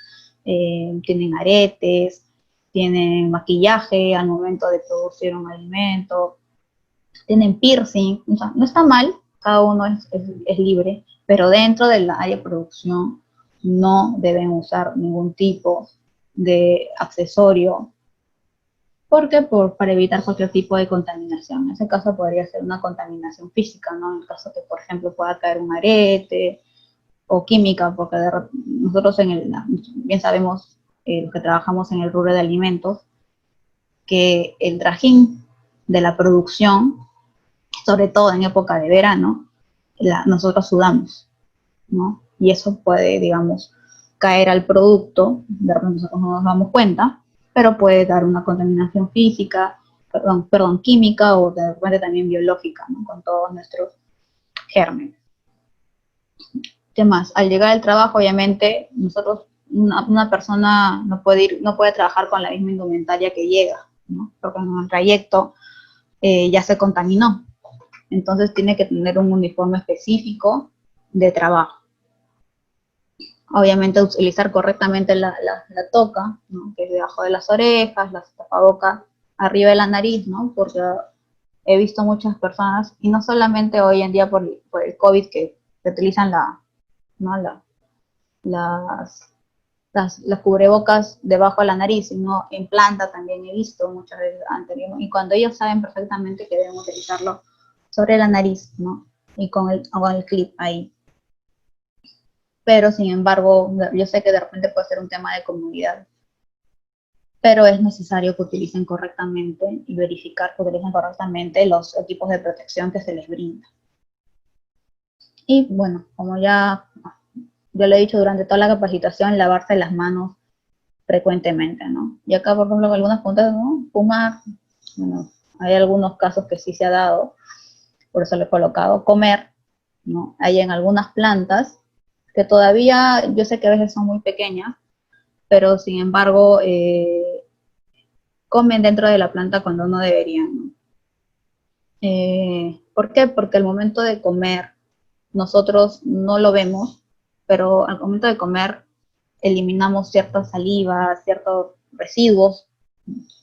Speaker 1: tienen aretes, tienen maquillaje al momento de producir un alimento, tienen piercing, o sea, no está mal, cada uno es libre, pero dentro del área de producción no deben usar ningún tipo de accesorio. ¿Por qué? Para evitar cualquier tipo de contaminación. En ese caso podría ser una contaminación física, ¿no? En el caso que, por ejemplo, pueda caer un arete, o química, porque nosotros bien sabemos, los que trabajamos en el rubro de alimentos, que el trajín de la producción, sobre todo en época de verano, nosotros sudamos, ¿no? Y eso puede, digamos, caer al producto, de repente nosotros no nos damos cuenta, pero puede dar una contaminación física, química o de repente también biológica, ¿no?, con todos nuestros gérmenes. ¿Qué más? Al llegar al trabajo, obviamente, una persona no puede trabajar con la misma indumentaria que llega, ¿no? Porque en el trayecto ya se contaminó. Entonces tiene que tener un uniforme específico de trabajo. Obviamente utilizar correctamente la toca, ¿no?, que es debajo de las orejas, las tapabocas arriba de la nariz, ¿no? Porque he visto muchas personas, y no solamente hoy en día por el COVID, que utilizan las cubrebocas debajo de la nariz, sino en planta también he visto muchas veces anteriormente, y cuando ellos saben perfectamente que deben utilizarlo sobre la nariz, ¿no?, y con el clip ahí. Pero sin embargo, yo sé que de repente puede ser un tema de comodidad, pero es necesario que utilicen correctamente y verificar que utilicen correctamente los equipos de protección que se les brinda. Y bueno, como ya lo he dicho durante toda la capacitación, lavarse las manos frecuentemente, ¿no? Y acá, por ejemplo, algunas puntas, ¿no? Fumar, bueno, hay algunos casos que sí se ha dado, por eso lo he colocado. Comer, ¿no? Hay en algunas plantas que todavía, yo sé que a veces son muy pequeñas, pero sin embargo, comen dentro de la planta cuando no deberían, ¿no? ¿Por qué? Porque al momento de comer, nosotros no lo vemos, pero al momento de comer eliminamos cierta saliva, ciertos residuos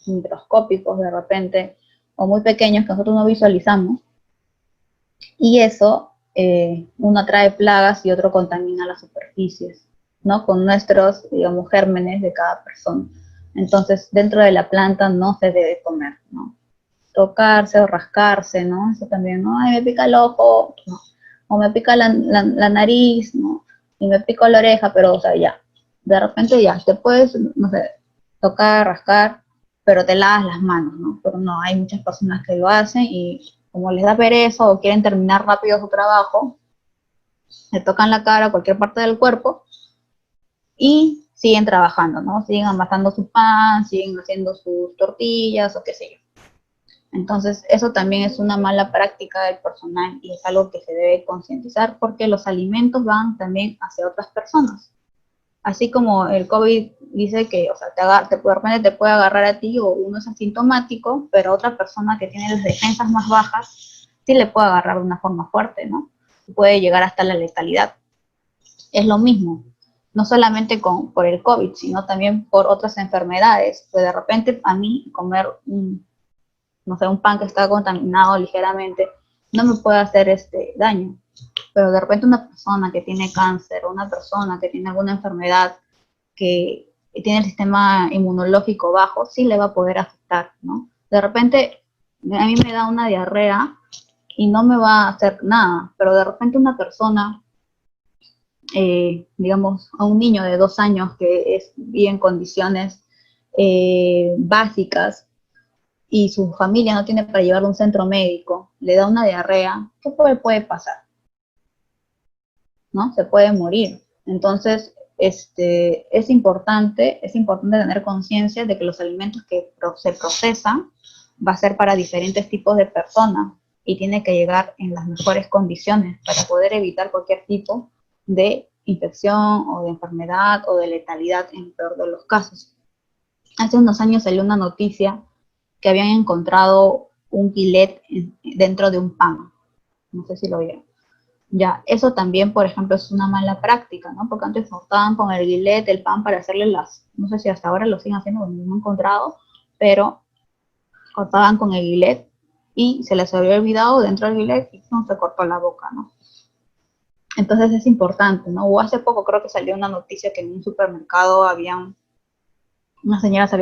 Speaker 1: microscópicos de repente, o muy pequeños que nosotros no visualizamos, y eso uno atrae plagas y otro contamina las superficies, ¿no?, con nuestros, digamos, gérmenes de cada persona. Entonces, dentro de la planta no se debe comer, ¿no? Tocarse o rascarse, ¿no? Eso también, ¿no? Ay, me pica el ojo, ¿no?, o me pica la nariz, ¿no?, y me pico la oreja, pero, o sea, ya, de repente ya, te puedes, no sé, tocar, rascar, pero te lavas las manos, ¿no? Pero no, hay muchas personas que lo hacen y como les da pereza o quieren terminar rápido su trabajo, se tocan la cara, cualquier parte del cuerpo y siguen trabajando, ¿no? Siguen amasando su pan, siguen haciendo sus tortillas o qué sé yo. Entonces, eso también es una mala práctica del personal y es algo que se debe concientizar porque los alimentos van también hacia otras personas. Así como el COVID dice que, o sea, de repente te puede agarrar a ti o uno es asintomático, pero a otra persona que tiene las defensas más bajas sí le puede agarrar de una forma fuerte, ¿no? Puede llegar hasta la letalidad. Es lo mismo, no solamente por el COVID, sino también por otras enfermedades. Pues de repente a mí comer no sé, un pan que está contaminado ligeramente, no me puede hacer daño. Pero de repente una persona que tiene cáncer o una persona que tiene alguna enfermedad que tiene el sistema inmunológico bajo, sí le va a poder afectar, ¿no? De repente a mí me da una diarrea y no me va a hacer nada, pero de repente una persona, digamos, a un niño de 2 años que vive en condiciones básicas, y su familia no tiene para llevarlo a un centro médico, le da una diarrea, ¿qué puede pasar? ¿No? Se puede morir. Entonces, es importante tener conciencia de que los alimentos que se procesan va a ser para diferentes tipos de personas y tiene que llegar en las mejores condiciones para poder evitar cualquier tipo de infección o de enfermedad o de letalidad en el peor de los casos. Hace unos años salió una noticia que habían encontrado un guilet dentro de un pan. No sé si lo vieron. Ya, eso también, por ejemplo, es una mala práctica, ¿no? Porque antes cortaban con el guilet el pan para hacerle no sé si hasta ahora lo siguen haciendo, no lo he encontrado, pero cortaban con el guilet y se les había olvidado dentro del guilet y no se cortó la boca, ¿no? Entonces es importante, ¿no? O hace poco creo que salió una noticia que en un supermercado una señora se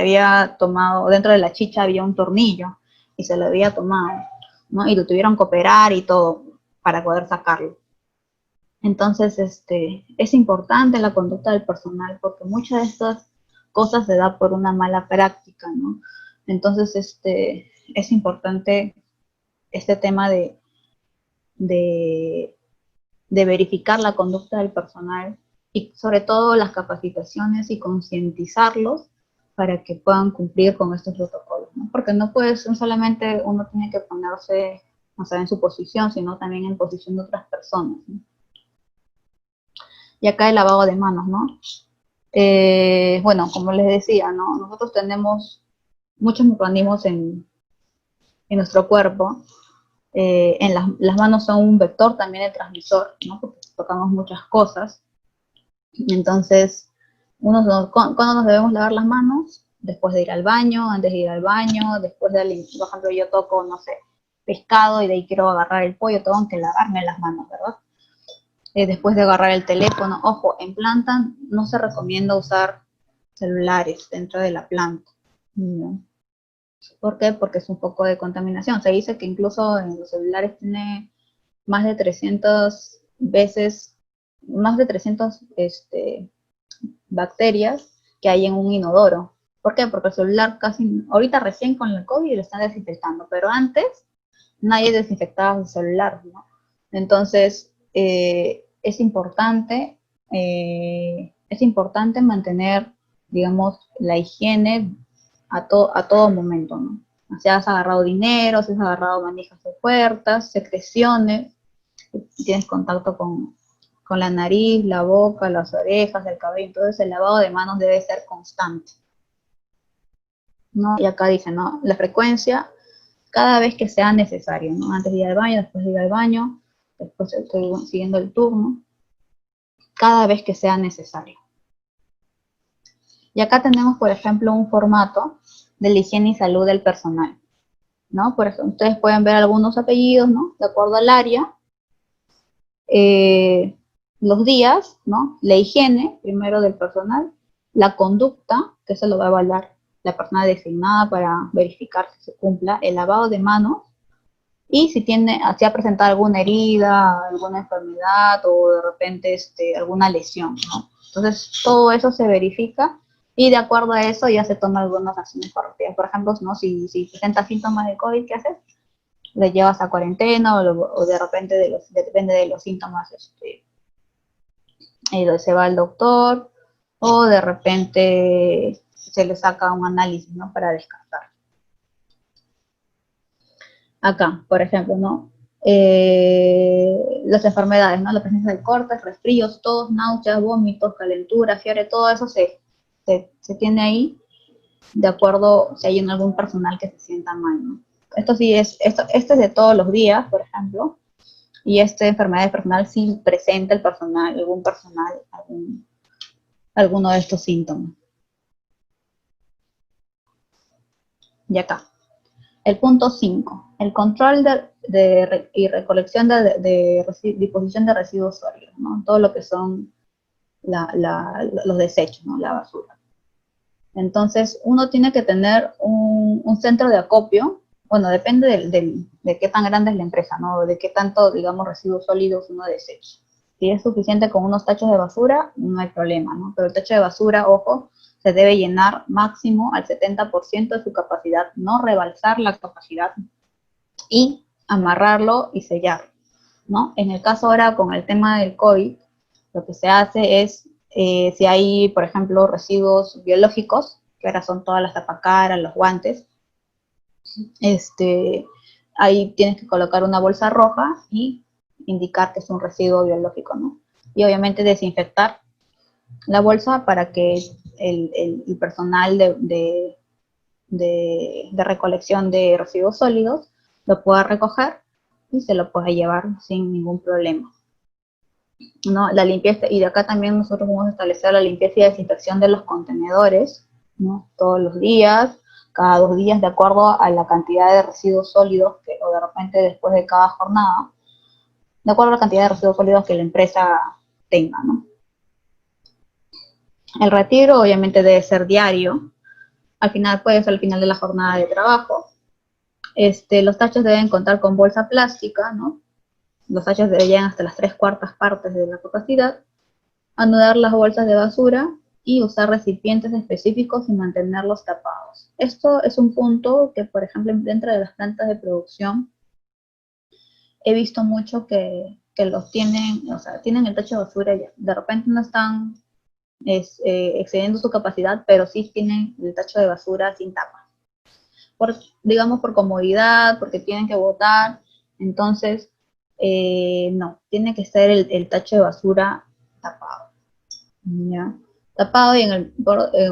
Speaker 1: había tomado, dentro de la chicha había un tornillo y se lo había tomado, ¿no? Y lo tuvieron que operar y todo para poder sacarlo. Entonces, es importante la conducta del personal porque muchas de estas cosas se da por una mala práctica, ¿no? Entonces, es importante este tema de verificar la conducta del personal y sobre todo las capacitaciones y concientizarlos para que puedan cumplir con estos protocolos, ¿no? Porque no solamente uno tiene que ponerse, o sea, en su posición, sino también en posición de otras personas, ¿no? Y acá el lavado de manos, ¿no? Bueno, como les decía, ¿no? Nosotros tenemos muchos mecanismos en nuestro cuerpo. Las manos son un vector también de transmisor, ¿no? Porque tocamos muchas cosas. Entonces, ¿cuándo nos debemos lavar las manos? Después de ir al baño, antes de ir al baño, después de, por ejemplo, yo toco, no sé, pescado y de ahí quiero agarrar el pollo, tengo que lavarme las manos, ¿verdad? Después de agarrar el teléfono, ojo, en planta no se recomienda usar celulares dentro de la planta, ¿no? ¿Por qué? Porque es un poco de contaminación. Se dice que incluso en los celulares tiene más de 300 veces, más de 300 bacterias que hay en un inodoro. ¿Por qué? Porque el celular ahorita recién con el COVID lo están desinfectando, pero antes nadie desinfectaba su celular, ¿no? Entonces, es importante mantener, digamos, la higiene a todo momento, ¿no? Si has agarrado dinero, si has agarrado manijas de puertas, secreciones, si tienes contacto con la nariz, la boca, las orejas, el cabello, entonces el lavado de manos debe ser constante, ¿no? Y acá dice, ¿no? La frecuencia, cada vez que sea necesario, ¿no? Antes de ir al baño, después de ir al baño, después estoy siguiendo el turno, cada vez que sea necesario. Y acá tenemos, por ejemplo, un formato de la higiene y salud del personal, ¿no? Por ejemplo, ustedes pueden ver algunos apellidos, ¿no? De acuerdo al área, los días, ¿no? La higiene, primero del personal, la conducta, que se lo va a evaluar la persona designada para verificar si se cumpla, el lavado de manos, y si ha presentado alguna herida, alguna enfermedad o de repente alguna lesión, ¿no? Entonces, todo eso se verifica Y de acuerdo a eso ya se toman algunas acciones correctivas. Por ejemplo, ¿no? si presenta síntomas de COVID, ¿qué haces? Le llevas a cuarentena o de repente depende de los síntomas, se va al doctor o de repente se le saca un análisis, ¿no? Para descartar. Acá, por ejemplo, ¿no? Las enfermedades, ¿no? La presencia de cortes, resfríos, tos, náuseas, vómitos, calentura, fiebre, todo eso se tiene ahí de acuerdo si hay en algún personal que se sienta mal, ¿no? Esto sí este es de todos los días, por ejemplo, y esta enfermedad de personal sí presenta algún personal, alguno de estos síntomas. Y acá, el punto 5, el control y recolección de disposición de residuos sólidos, ¿no? Todo lo que son los desechos, ¿no? La basura. Entonces, uno tiene que tener un centro de acopio. Bueno, depende de qué tan grande es la empresa, ¿no? De qué tanto, digamos, residuos sólidos uno desecha. Si es suficiente con unos tachos de basura, no hay problema, ¿no? Pero el tacho de basura, ojo, se debe llenar máximo al 70% de su capacidad, no rebalsar la capacidad y amarrarlo y sellarlo, ¿no? En el caso ahora con el tema del COVID, lo que se hace es, si hay, por ejemplo, residuos biológicos, que ahora son todas las tapacaras, los guantes, ahí tienes que colocar una bolsa roja y indicar que es un residuo biológico, ¿no? Y obviamente desinfectar la bolsa para que el personal de recolección de residuos sólidos lo pueda recoger y se lo pueda llevar sin ningún problema, ¿no? La limpieza, y de acá también nosotros vamos a establecer la limpieza y desinfección de los contenedores, ¿no? Todos los días, cada 2 días, de acuerdo a la cantidad de residuos sólidos o de repente después de cada jornada, de acuerdo a la cantidad de residuos sólidos que la empresa tenga, ¿no? El retiro obviamente debe ser diario, al final puede ser al final de la jornada de trabajo. Los tachos deben contar con bolsa plástica, ¿no? Los tachos deberían hasta las 3/4 partes de la capacidad, anudar las bolsas de basura y usar recipientes específicos y mantenerlos tapados. Esto es un punto que, por ejemplo, dentro de las plantas de producción, he visto mucho que los tienen, o sea, tienen el tacho de basura ya. De repente no están excediendo su capacidad, pero sí tienen el tacho de basura sin tapa. Digamos por comodidad, porque tienen que botar, entonces no, tiene que ser el tacho de basura tapado, ¿ya? Tapado y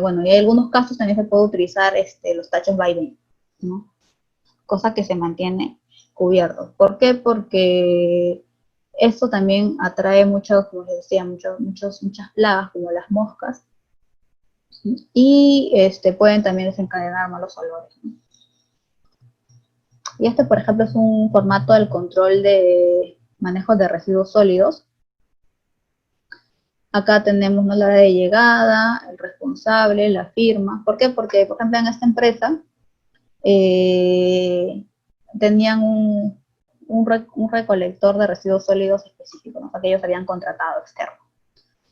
Speaker 1: bueno, y en algunos casos también se puede utilizar los tachos vaivén, ¿no? Cosa que se mantiene cubierto. ¿Por qué? Porque esto también atrae muchos, como les decía, muchas plagas como las moscas, y pueden también desencadenar malos olores, ¿no? Y por ejemplo, es un formato del control de manejo de residuos sólidos. Acá tenemos, ¿no?, la hora de llegada, el responsable, la firma. ¿Por qué? Porque, por ejemplo, en esta empresa tenían un recolector de residuos sólidos específico, ¿no?, que ellos habían contratado externo.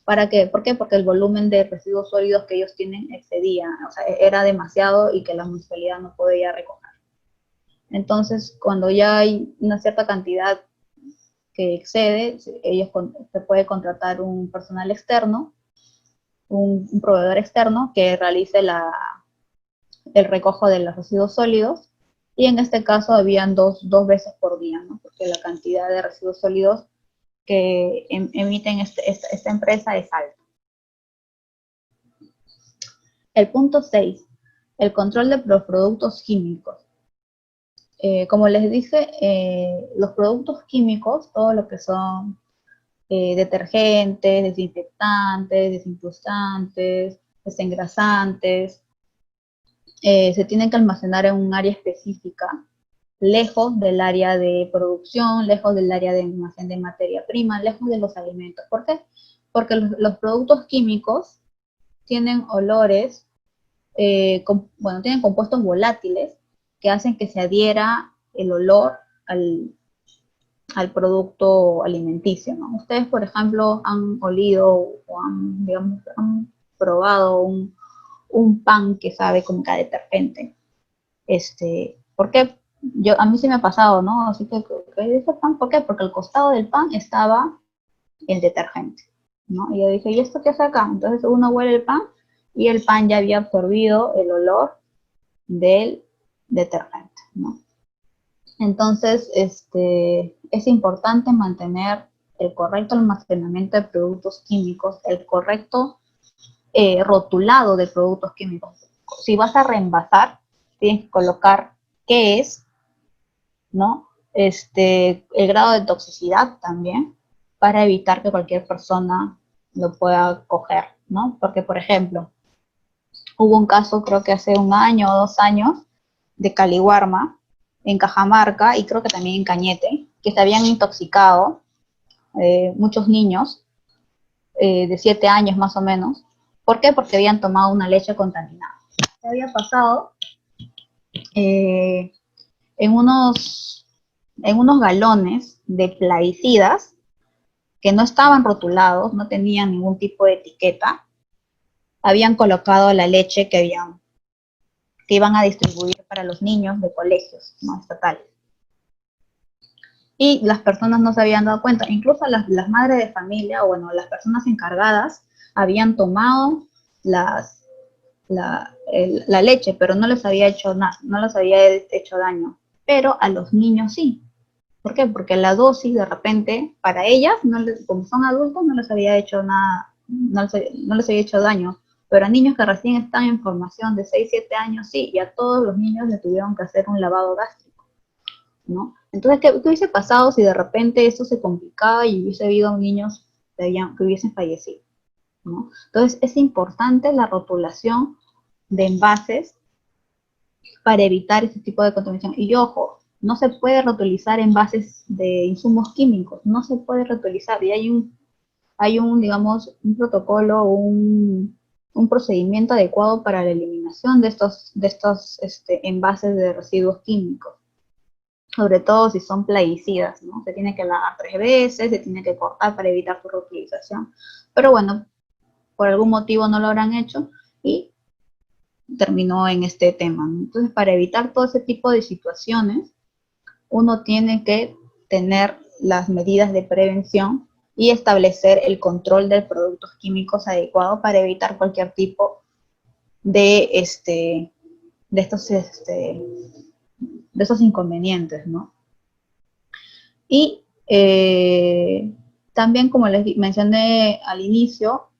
Speaker 1: ¿Para qué? ¿Por qué? Porque el volumen de residuos sólidos que ellos tienen excedía, o sea, era demasiado y que la municipalidad no podía recoger. Entonces, cuando ya hay una cierta cantidad que excede, se puede contratar un personal externo, un proveedor externo que realice el recojo de los residuos sólidos, y en este caso habían dos veces por día, ¿no? Porque la cantidad de residuos sólidos que emiten esta empresa es alta. El punto 6, el control de los productos químicos. Como les dije, los productos químicos, todo lo que son detergentes, desinfectantes, desincrustantes, desengrasantes, se tienen que almacenar en un área específica, lejos del área de producción, lejos del área de almacén de materia prima, lejos de los alimentos. ¿Por qué? Porque los productos químicos tienen olores, tienen compuestos volátiles que hacen que se adhiera el olor al producto alimenticio, ¿no? Ustedes, por ejemplo, han olido o han probado un pan que sabe como que a detergente. ¿Por qué? A mí sí me ha pasado, ¿no? Así que ese pan, ¿por qué? Porque al costado del pan estaba el detergente, ¿no? Y yo dije, ¿y esto qué hace acá? Entonces uno huele el pan y el pan ya había absorbido el olor del detergente, ¿no? Entonces, es importante mantener el correcto almacenamiento de productos químicos, el correcto rotulado de productos químicos. Si vas a reenvasar, tienes que colocar qué es, ¿no? El grado de toxicidad también, para evitar que cualquier persona lo pueda coger, ¿no? Porque, por ejemplo, hubo un caso, creo que hace 1 año o 2 años, de Caliwarma en Cajamarca y creo que también en Cañete, que se habían intoxicado muchos niños de 7 años más o menos. ¿Por qué? Porque habían tomado una leche contaminada. ¿Qué había pasado? En unos galones de plaguicidas que no estaban rotulados, no tenían ningún tipo de etiqueta, habían colocado la leche que iban a distribuir para los niños de colegios, ¿no?, estatales. Y las personas no se habían dado cuenta, incluso las madres de familia, o bueno, las personas encargadas, habían tomado la leche, pero no les había hecho no les había hecho daño, pero a los niños sí. ¿Por qué? Porque la dosis de repente, para ellas, como son adultos, no les había hecho nada, no les había hecho daño, pero a niños que recién están en formación de 6, 7 años, sí, y a todos los niños les tuvieron que hacer un lavado gástrico, ¿no? Entonces, ¿qué hubiese pasado si de repente eso se complicaba y hubiese habido niños que hubiesen fallecido, ¿no? Entonces, es importante la rotulación de envases para evitar ese tipo de contaminación. Y ojo, no se puede reutilizar envases de insumos químicos, no se puede reutilizar. Y hay un digamos, un protocolo, un procedimiento adecuado para la eliminación de estos envases de residuos químicos. Sobre todo si son plaguicidas, ¿no? Se tiene que lavar 3 veces, se tiene que cortar para evitar su reutilización. Pero bueno, por algún motivo no lo habrán hecho y terminó en este tema, ¿no? Entonces, para evitar todo ese tipo de situaciones, uno tiene que tener las medidas de prevención y establecer el control de productos químicos adecuado para evitar cualquier tipo de estos inconvenientes, ¿no? Y también, como les mencioné al inicio,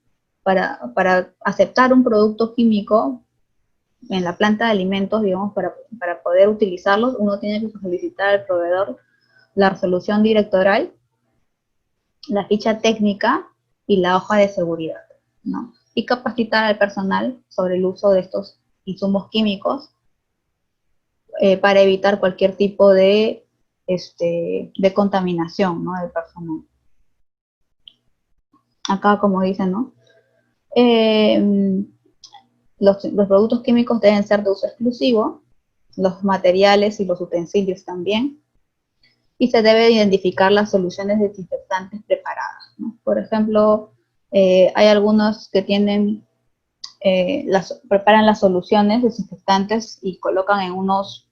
Speaker 1: para aceptar un producto químico en la planta de alimentos, digamos, para poder utilizarlos, uno tiene que solicitar al proveedor la resolución directoral, la ficha técnica y la hoja de seguridad, ¿no? Y capacitar al personal sobre el uso de estos insumos químicos para evitar cualquier tipo de contaminación, ¿no?, del personal. Acá, como dicen, ¿no? Los productos químicos deben ser de uso exclusivo, los materiales y los utensilios también, y se debe identificar las soluciones desinfectantes preparadas, ¿no? Por ejemplo, hay algunos que preparan las soluciones desinfectantes y colocan en unas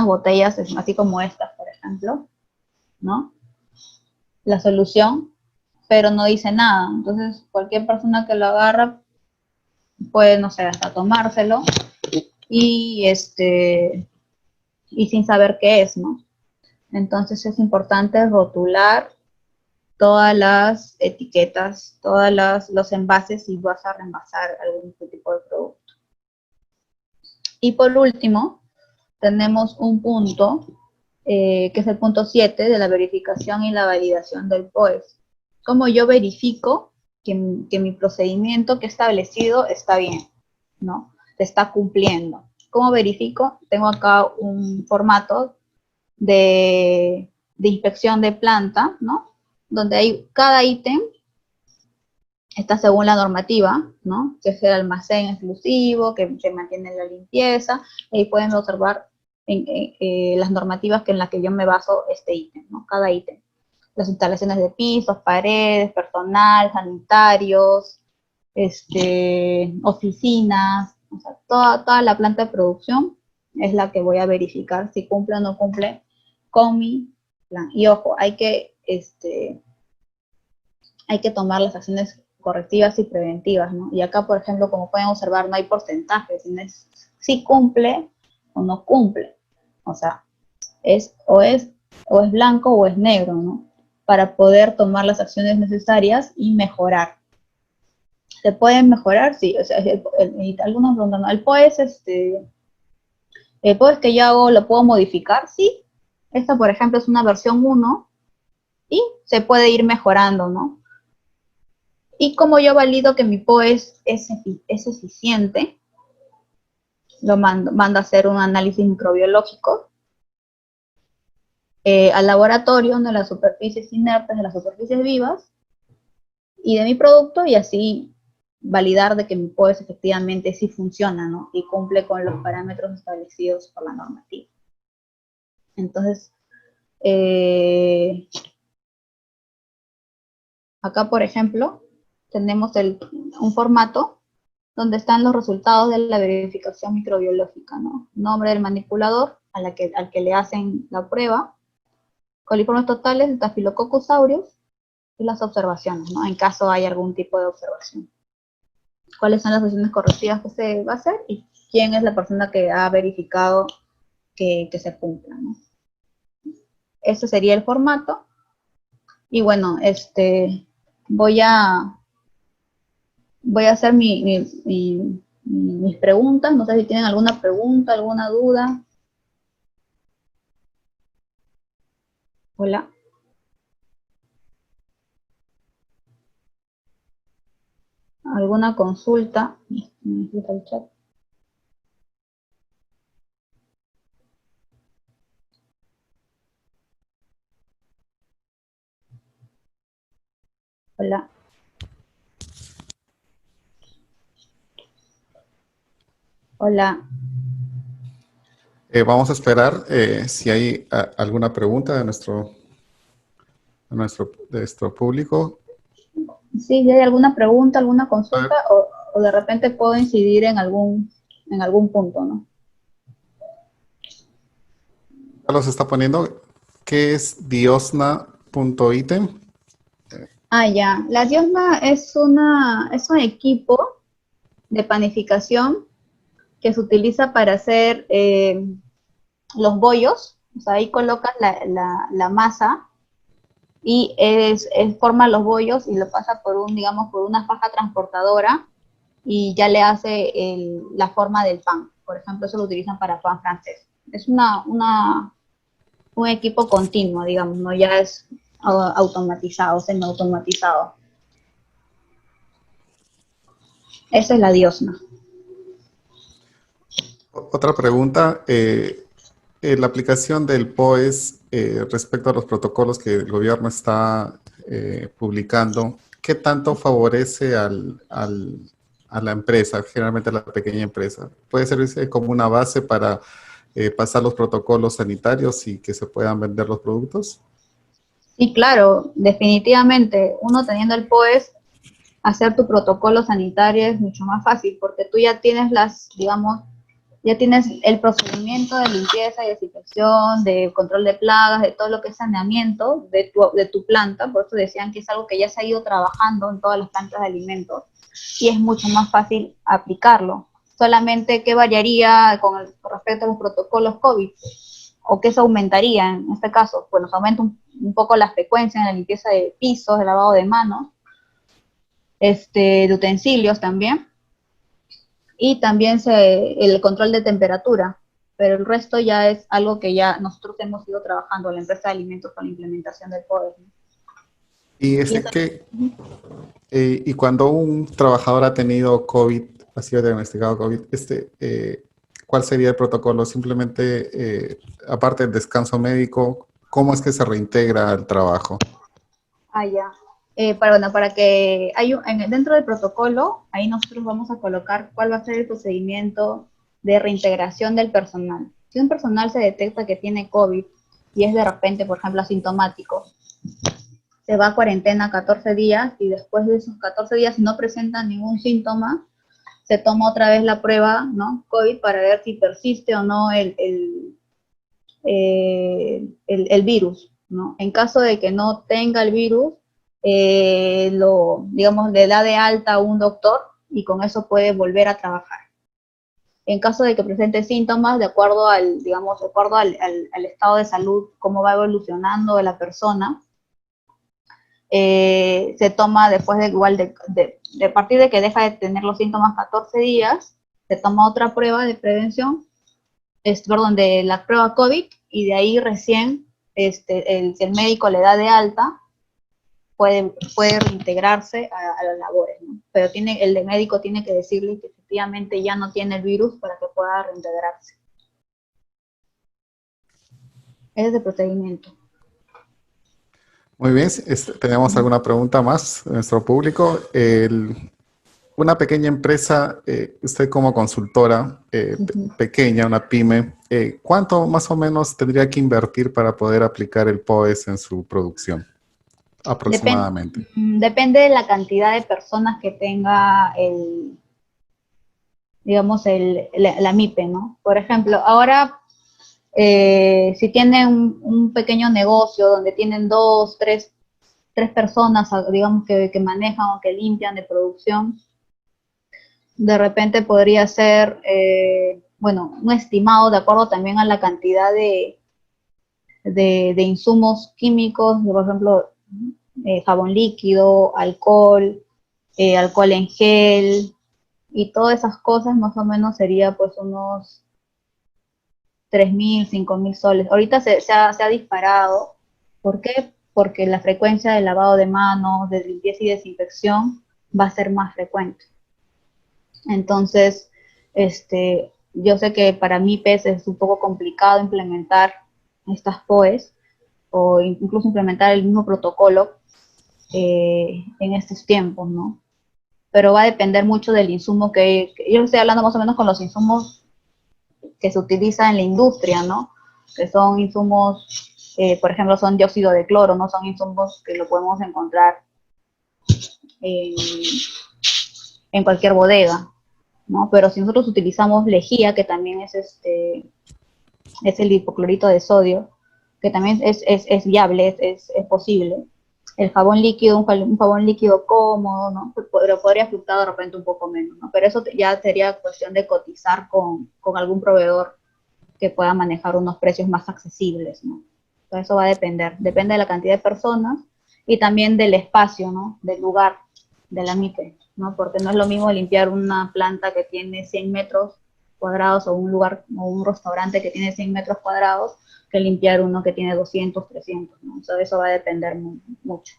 Speaker 1: botellas, así como estas, por ejemplo, ¿no?, la solución, pero no dice nada. Entonces, cualquier persona que lo agarra puede, no sé, hasta tomárselo y sin saber qué es, ¿no? Entonces es importante rotular todas las etiquetas, los envases si vas a reenvasar algún tipo de producto. Y por último, tenemos un punto, que es el punto 7 de la verificación y la validación del POES. ¿Cómo yo verifico que mi procedimiento que he establecido está bien, ¿no?, se está cumpliendo? ¿Cómo verifico? Tengo acá un formato de inspección de planta, ¿no?, donde hay cada ítem está según la normativa, ¿no?, que es el almacén exclusivo, que mantiene la limpieza, y pueden observar las normativas en las que yo me baso este ítem, ¿no?, cada ítem. Las instalaciones de pisos, paredes, personal, sanitarios, oficinas, o sea, toda la planta de producción es la que voy a verificar si cumple o no cumple con mi plan. Y ojo, hay que tomar las acciones correctivas y preventivas, ¿no? Y acá, por ejemplo, como pueden observar, no hay porcentajes, si cumple o no cumple. O sea, o es blanco o es negro, ¿no? Para poder tomar las acciones necesarias y mejorar. ¿Se pueden mejorar? Sí. O sea, algunos preguntan, ¿no? El POES que yo hago, ¿lo puedo modificar? Sí. Esta, por ejemplo, es una versión 1 y se puede ir mejorando, ¿no? Y como yo valido que mi POES es eficiente, lo mando a hacer un análisis microbiológico al laboratorio de las superficies inertes, de las superficies vivas y de mi producto, y así validar de que mi POES efectivamente sí funciona, ¿no? Y cumple con los parámetros establecidos por la normativa. Entonces, acá, por ejemplo, tenemos un formato donde están los resultados de la verificación microbiológica, ¿no? Nombre del manipulador al que le hacen la prueba, coliformes totales, Staphylococcus aureus, y las observaciones, ¿no? En caso hay algún tipo de observación. ¿Cuáles son las acciones correctivas que se va a hacer? Y quién es la persona que ha verificado que se cumpla, ¿no? Ese sería el formato. Y bueno, voy a hacer mis preguntas. No sé si tienen alguna pregunta, alguna duda. Hola. ¿Alguna consulta? El chat. Hola. Hola.
Speaker 2: Vamos a esperar si hay alguna pregunta de nuestro público.
Speaker 1: Sí, si hay alguna pregunta, alguna consulta, o de repente puedo incidir en algún punto, ¿no?
Speaker 2: Carlos está poniendo, ¿qué es diosna.item?
Speaker 1: Ah, ya. La Diosma es un equipo de panificación que se utiliza para hacer los bollos. O sea, ahí colocas la masa y forma los bollos y lo pasa por una faja transportadora y ya le hace la forma del pan. Por ejemplo, eso lo utilizan para pan francés. Es un equipo continuo, digamos, no ya es automatizado, semiautomatizado. Esa es la Diosna.
Speaker 2: Otra pregunta, la aplicación del POES respecto a los protocolos que el gobierno está publicando, ¿qué tanto favorece a la empresa, generalmente a la pequeña empresa? ¿Puede servirse como una base para pasar los protocolos sanitarios y que se puedan vender los productos?
Speaker 1: Sí, claro, definitivamente. Uno teniendo el POES, hacer tu protocolo sanitario es mucho más fácil porque tú ya tienes ya tienes el procedimiento de limpieza y desinfección, de control de plagas, de todo lo que es saneamiento de tu planta. Por eso decían que es algo que ya se ha ido trabajando en todas las plantas de alimentos y es mucho más fácil aplicarlo. Solamente, ¿qué variaría con respecto a los protocolos COVID? ¿O qué se aumentaría en este caso? Bueno, se aumenta un poco la frecuencia en la limpieza de pisos, de lavado de manos, de utensilios también, y también el control de temperatura, pero el resto ya es algo que ya nosotros hemos ido trabajando en la empresa de alimentos con la implementación del PODES.
Speaker 2: Y cuando un trabajador ha tenido COVID, ha sido diagnosticado COVID, ¿cuál sería el protocolo? Simplemente, aparte del descanso médico, ¿cómo es que se reintegra al trabajo?
Speaker 1: Ah, ya. Para que dentro del protocolo, ahí nosotros vamos a colocar cuál va a ser el procedimiento de reintegración del personal. Si un personal se detecta que tiene COVID y es de repente, por ejemplo, asintomático, se va a cuarentena 14 días y después de esos 14 días, si no presenta ningún síntoma, se toma otra vez la prueba, ¿no? COVID para ver si persiste o no el virus, ¿no? En caso de que no tenga el virus, digamos, le da de alta a un doctor y con eso puede volver a trabajar. En caso de que presente síntomas, de acuerdo al, digamos, de acuerdo al estado de salud, cómo va evolucionando de la persona, se toma después de igual de partir de que deja de tener los síntomas 14 días, se toma otra prueba de prevención, perdón, de la prueba COVID, y de ahí recién, si el médico le da de alta, puede reintegrarse a las labores, ¿no? Pero el médico tiene que decirle que efectivamente ya no tiene el virus para que pueda reintegrarse. Ese es el procedimiento.
Speaker 2: Muy bien, ¿tenemos alguna pregunta más de nuestro público? Una pequeña empresa, usted como consultora pequeña, una pyme, ¿cuánto más o menos tendría que invertir para poder aplicar el POES en su producción? Aproximadamente.
Speaker 1: Depende de la cantidad de personas que tenga digamos, la MIPE, ¿no? Por ejemplo, ahora, si tienen un pequeño negocio donde tienen 2, 3 personas, digamos, que manejan o que limpian de producción, de repente podría ser, bueno, un estimado de acuerdo también a la cantidad de insumos químicos, por ejemplo, jabón líquido, alcohol, alcohol en gel, y todas esas cosas más o menos sería pues unos 3.000, 5.000 soles. Ahorita se ha disparado. ¿Por qué? Porque la frecuencia de lavado de manos, de limpieza y desinfección va a ser más frecuente. Entonces, yo sé que para mí PES es un poco complicado implementar estas POEs o incluso implementar el mismo protocolo en estos tiempos, ¿no? Pero va a depender mucho del insumo que yo estoy hablando más o menos con los insumos que se utilizan en la industria, ¿no? Que son insumos, por ejemplo, son dióxido de cloro, no son insumos que lo podemos encontrar en cualquier bodega, ¿no? Pero si nosotros utilizamos lejía, que también es el hipoclorito de sodio, que también es viable, es posible. El jabón líquido, un jabón líquido cómodo, ¿no? Pero podría fluctuar de repente un poco menos, ¿no? Pero eso ya sería cuestión de cotizar con algún proveedor que pueda manejar unos precios más accesibles, ¿no? Entonces eso va a depende de la cantidad de personas y también del espacio, ¿no? Del lugar de la MIPE, ¿no? Porque no es lo mismo limpiar una planta que tiene 100 metros cuadrados o un lugar o un restaurante que tiene 100 metros cuadrados que limpiar uno que tiene 200, 300, ¿no? O sea, eso va a depender mucho.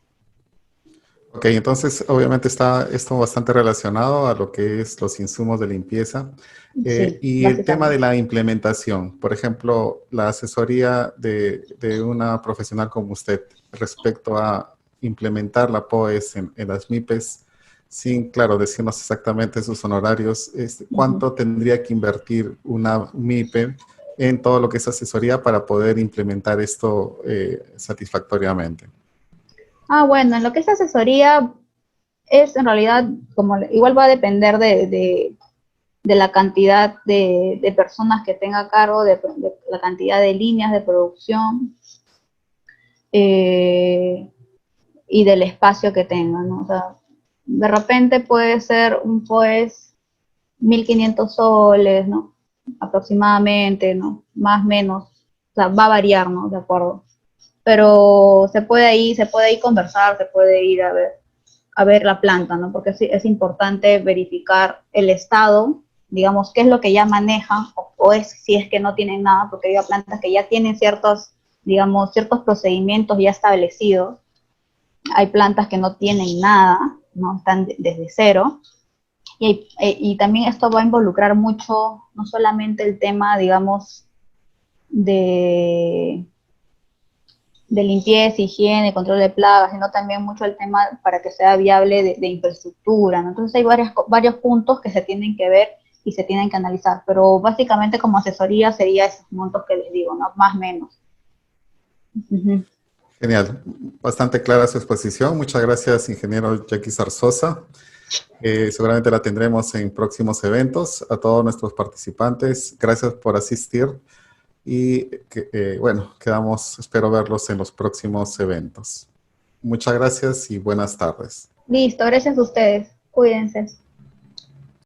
Speaker 2: Ok, entonces obviamente está esto bastante relacionado a lo que es los insumos de limpieza.
Speaker 1: Sí,
Speaker 2: y el tema de la implementación, por ejemplo, la asesoría de una profesional como usted respecto a implementar la POES en las MIPES, sin, claro, decirnos exactamente sus honorarios, ¿cuánto tendría que invertir una MIPE en todo lo que es asesoría para poder implementar esto satisfactoriamente?
Speaker 1: Bueno, en lo que es asesoría es en realidad, como igual va a depender de la cantidad de personas que tenga a cargo, de la cantidad de líneas de producción y del espacio que tenga, ¿no? O sea, de repente puede ser un POES 1.500 soles, ¿no? Aproximadamente, ¿no? Más o menos, o sea, va a variar, ¿no? De acuerdo. Pero se puede ahí conversar, se puede ir a ver la planta, ¿no? Porque es importante verificar el estado, digamos, qué es lo que ya manejan, o si es que no tienen nada, porque hay plantas que ya tienen ciertos procedimientos ya establecidos. Hay plantas que no tienen nada, ¿no? Están desde cero. Y también esto va a involucrar mucho, no solamente el tema, digamos, de limpieza, higiene, control de plagas, sino también mucho el tema para que sea viable de infraestructura, ¿no? Entonces hay varios puntos que se tienen que ver y se tienen que analizar, pero básicamente como asesoría sería esos montos que les digo, ¿no? Más o menos.
Speaker 2: Genial, bastante clara su exposición. Muchas gracias, ingeniero Jackie Zarzosa. Seguramente la tendremos en próximos eventos. A todos nuestros participantes, gracias por asistir y bueno, espero verlos en los próximos eventos. Muchas gracias y buenas tardes.
Speaker 1: Listo, gracias a ustedes. Cuídense.